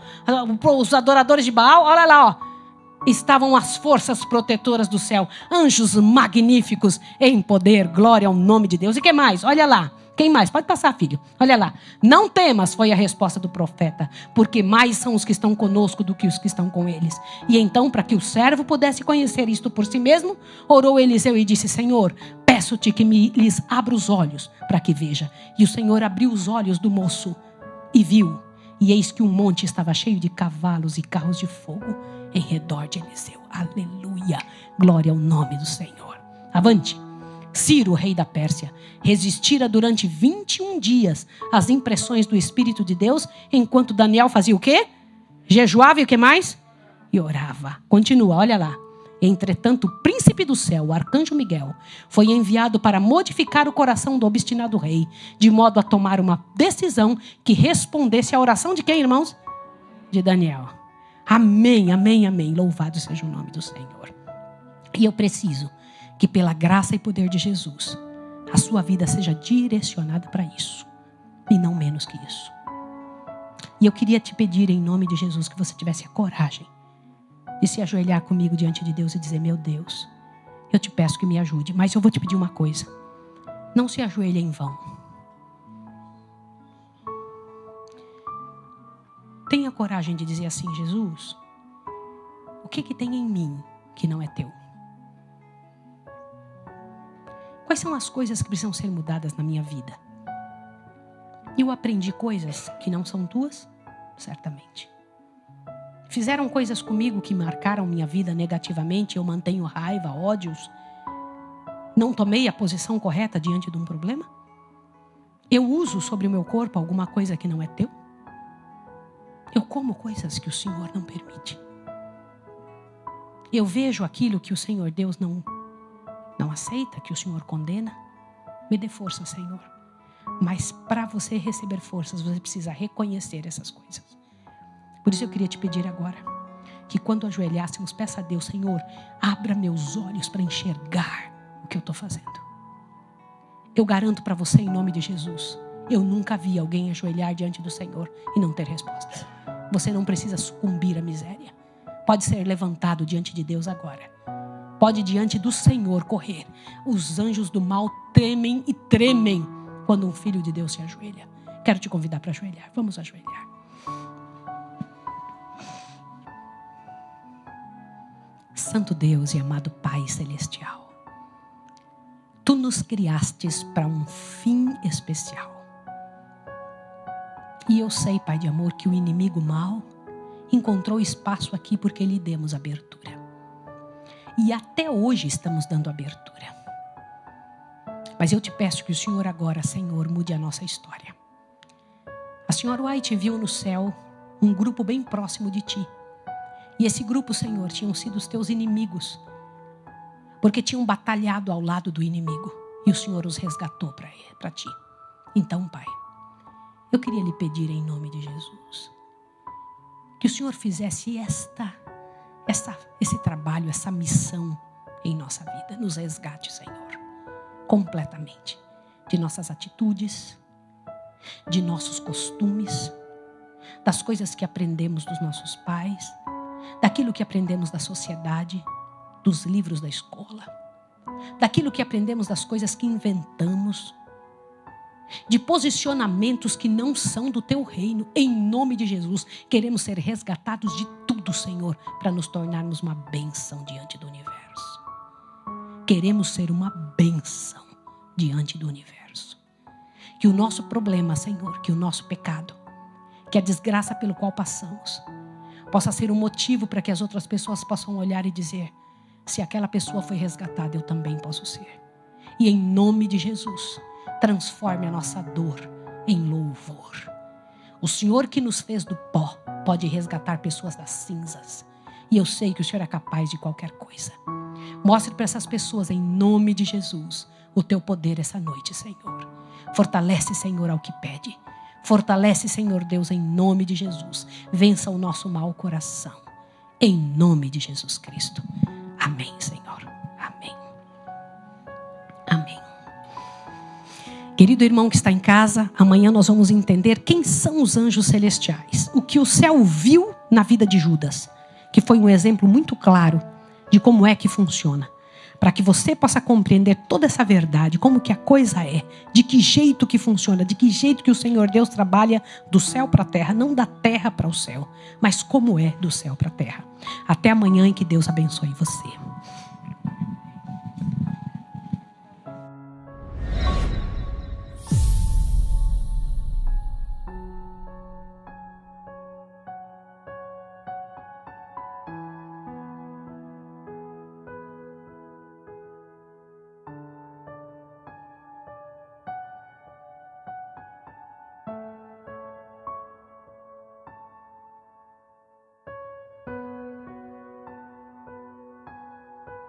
os adoradores de Baal, olha lá, ó, estavam as forças protetoras do céu, anjos magníficos em poder, glória ao nome de Deus. E que mais? Olha lá. Quem mais? Pode passar, filho. Olha lá. Não temas, foi a resposta do profeta, porque mais são os que estão conosco do que os que estão com eles. E então, para que o servo pudesse conhecer isto por si mesmo, orou Eliseu e disse, Senhor, peço-te que lhes abra os olhos para que veja. E o Senhor abriu os olhos do moço e viu. E eis que um monte estava cheio de cavalos e carros de fogo em redor de Eliseu. Aleluia. Glória ao nome do Senhor. Avante. Ciro, rei da Pérsia, resistira durante 21 dias às impressões do Espírito de Deus, enquanto Daniel fazia o quê? Jejuava e o que mais? E orava. Continua, olha lá. Entretanto, o príncipe do céu, o arcanjo Miguel, foi enviado para modificar o coração do obstinado rei, de modo a tomar uma decisão que respondesse à oração de quem, irmãos? De Daniel. Amém, amém, amém. Louvado seja o nome do Senhor. E eu preciso que pela graça e poder de Jesus, a sua vida seja direcionada para isso. E não menos que isso. E eu queria te pedir em nome de Jesus que você tivesse a coragem de se ajoelhar comigo diante de Deus e dizer, meu Deus, eu te peço que me ajude. Mas eu vou te pedir uma coisa. Não se ajoelhe em vão. Tenha coragem de dizer assim, Jesus, o que tem em mim que não é teu? Quais são as coisas que precisam ser mudadas na minha vida? Eu aprendi coisas que não são tuas? Certamente. Fizeram coisas comigo que marcaram minha vida negativamente, eu mantenho raiva, ódios. Não tomei a posição correta diante de um problema? Eu uso sobre o meu corpo alguma coisa que não é teu? Eu como coisas que o Senhor não permite. Eu vejo aquilo que o Senhor Deus não aceita, que o Senhor condena. Me dê força, Senhor. Mas para você receber forças, você precisa reconhecer essas coisas. Por isso eu queria te pedir agora, que quando ajoelhássemos, peça a Deus, Senhor, abra meus olhos para enxergar o que eu estou fazendo. Eu garanto para você, em nome de Jesus, eu nunca vi alguém ajoelhar diante do Senhor e não ter respostas. Você não precisa sucumbir à miséria. Pode ser levantado diante de Deus agora. Pode diante do Senhor correr. Os anjos do mal temem e tremem quando um filho de Deus se ajoelha. Quero te convidar para ajoelhar. Vamos ajoelhar. Santo Deus e amado Pai Celestial, Tu nos criastes para um fim especial. E eu sei, Pai de amor, que o inimigo mal encontrou espaço aqui porque lhe demos abertura. E até hoje estamos dando abertura. Mas eu te peço que o Senhor agora, Senhor, mude a nossa história. A senhora White viu no céu um grupo bem próximo de ti. E esse grupo, Senhor, tinham sido os teus inimigos. Porque tinham batalhado ao lado do inimigo. E o Senhor os resgatou para ti. Então, Pai, eu queria lhe pedir em nome de Jesus, que o Senhor fizesse esse trabalho, essa missão em nossa vida. Nos resgate, Senhor, completamente. De nossas atitudes, de nossos costumes, das coisas que aprendemos dos nossos pais, daquilo que aprendemos da sociedade, dos livros da escola, daquilo que aprendemos das coisas que inventamos. de posicionamentos que não são do teu reino. Em nome de Jesus, queremos ser resgatados de tudo, Senhor, para nos tornarmos uma bênção diante do universo. Queremos ser uma bênção diante do universo. Que o nosso problema, Senhor, que o nosso pecado, que a desgraça pelo qual passamos, possa ser um motivo para que as outras pessoas possam olhar e dizer: se aquela pessoa foi resgatada, eu também posso ser. E em nome de Jesus, transforme a nossa dor em louvor. O Senhor que nos fez do pó pode resgatar pessoas das cinzas. E eu sei que o Senhor é capaz de qualquer coisa. Mostre para essas pessoas, em nome de Jesus, o teu poder essa noite, Senhor. Fortalece, Senhor, ao que pede. Fortalece, Senhor Deus, em nome de Jesus. Vença o nosso mau coração. Em nome de Jesus Cristo. Amém, Senhor. Amém. Amém. Querido irmão que está em casa, amanhã nós vamos entender quem são os anjos celestiais. O que o céu viu na vida de Judas, que foi um exemplo muito claro de como é que funciona. Para que você possa compreender toda essa verdade, como que a coisa é, de que jeito que funciona, de que jeito que o Senhor Deus trabalha do céu para a terra, não da terra para o céu, mas como é do céu para a terra. Até amanhã e que Deus abençoe você.